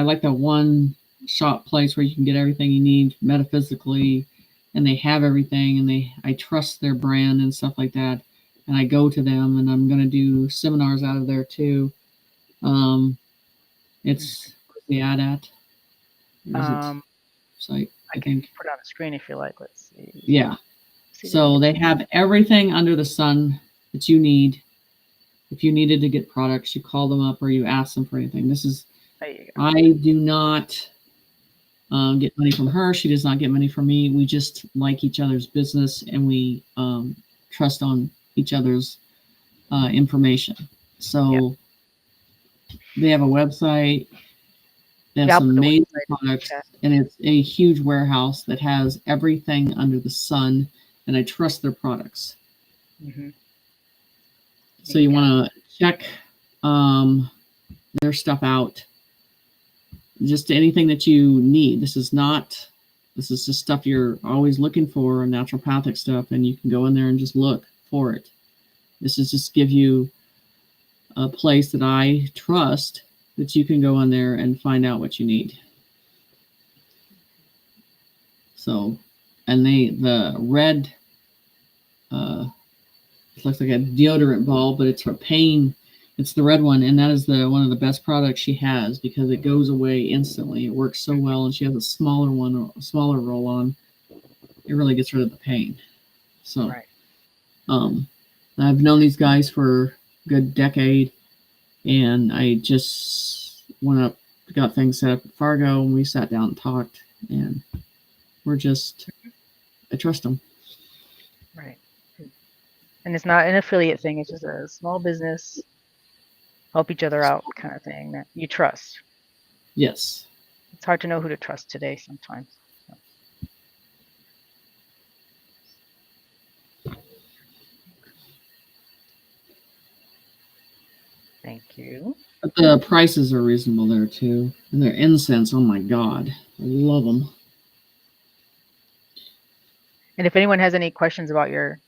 like that one shop place where you can get everything you need metaphysically, and they have everything, and I trust their brand and stuff like that, and I go to them, and I'm going to do seminars out of there too. It's the ad at site. I can put it on the screen if you like. Let's see. Yeah. So they have everything under the sun that you need. If you needed to get products, you call them up or you ask them for anything. I do not get money from her. She does not get money from me. We just like each other's business, and we trust on each other's information. So they have a website. They have some amazing products, and it's a huge warehouse that has everything under the sun, and I trust their products. Mm-hmm. So you want to check their stuff out. Just anything that you need. This is just stuff you're always looking for, naturopathic stuff, and you can go in there and just look for it. This is just give you a place that I trust, that you can go in there and find out what you need. So, and the red, it looks like a deodorant ball, but it's for pain. It's the red one, and that is one of the best products she has, because it goes away instantly. It works so well, and she has a smaller one, a smaller roll-on. It really gets rid of the pain. So, I've known these guys for a good decade, and I just went up, got things set up at Fargo, and we sat down and talked, and I trust them. Right. And it's not an affiliate thing. It's just a small business, help each other out kind of thing that you trust. Yes. It's hard to know who to trust today sometimes. Thank you. But the prices are reasonable there too. And their incense, oh my God, I love them. And if anyone has any questions about your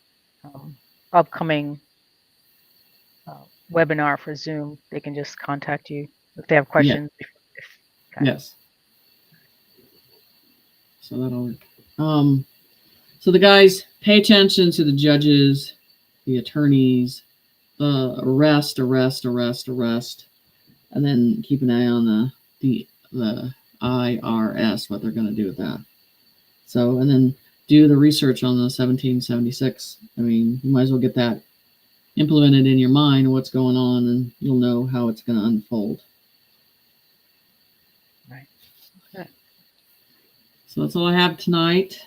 upcoming webinar for Zoom, they can just contact you if they have questions. Yes. So that'll work. So the guys, pay attention to the judges, the attorneys, arrest, and then keep an eye on the IRS, what they're going to do with that. So, and then do the research on the 1776. I mean, you might as well get that implement it in your mind what's going on, and you'll know how it's going to unfold. Right. Okay. So that's all I have tonight.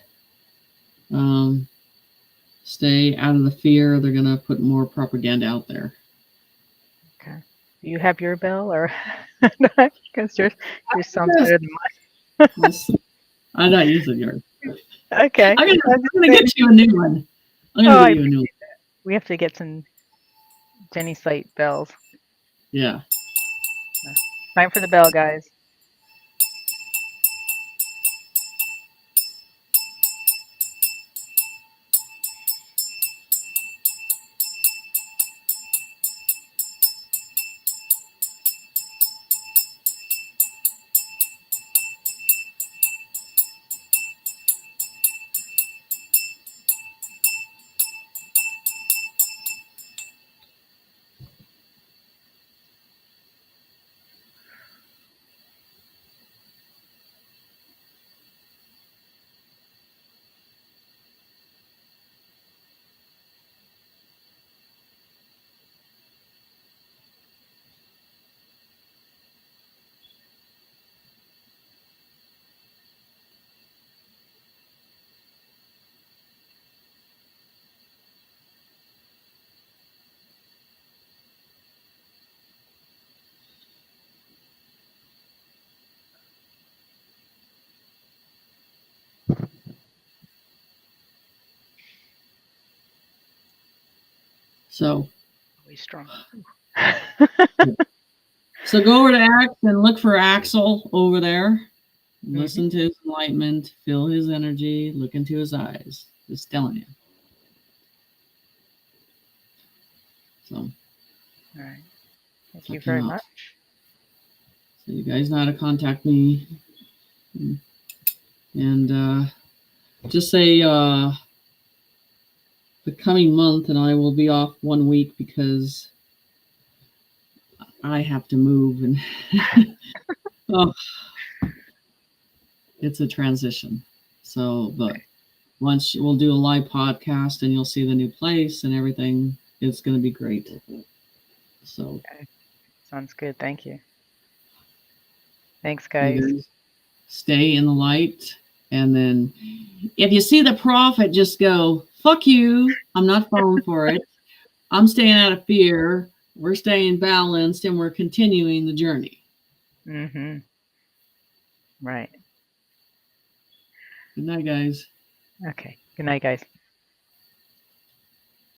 Stay out of the fear. They're going to put more propaganda out there. Okay. Do you have your bell, or because yours sounds better than mine? I'm not using yours. Okay. I'm gonna get you a new one. I'm gonna get you a new one. We have to get some Jenny Slate bells. Yeah. Time for the bell, guys. So. Really strong. So go over to Axe and look for Axel over there. Listen to his enlightenment, feel his energy, look into his eyes. Just telling you. So. All right. Thank you very much. So you guys know how to contact me. And just say the coming month, and I will be off 1 week because I have to move, and it's a transition. So, but once we'll do a live podcast, and you'll see the new place and everything. It's going to be great. So, okay. Sounds good. Thank you. Thanks, guys. Stay in the light, and then if you see the prophet, just go, "Fuck you! I'm not falling for it. I'm staying out of fear. We're staying balanced, and we're continuing the journey." Right. Good night, guys. Okay. Good night, guys.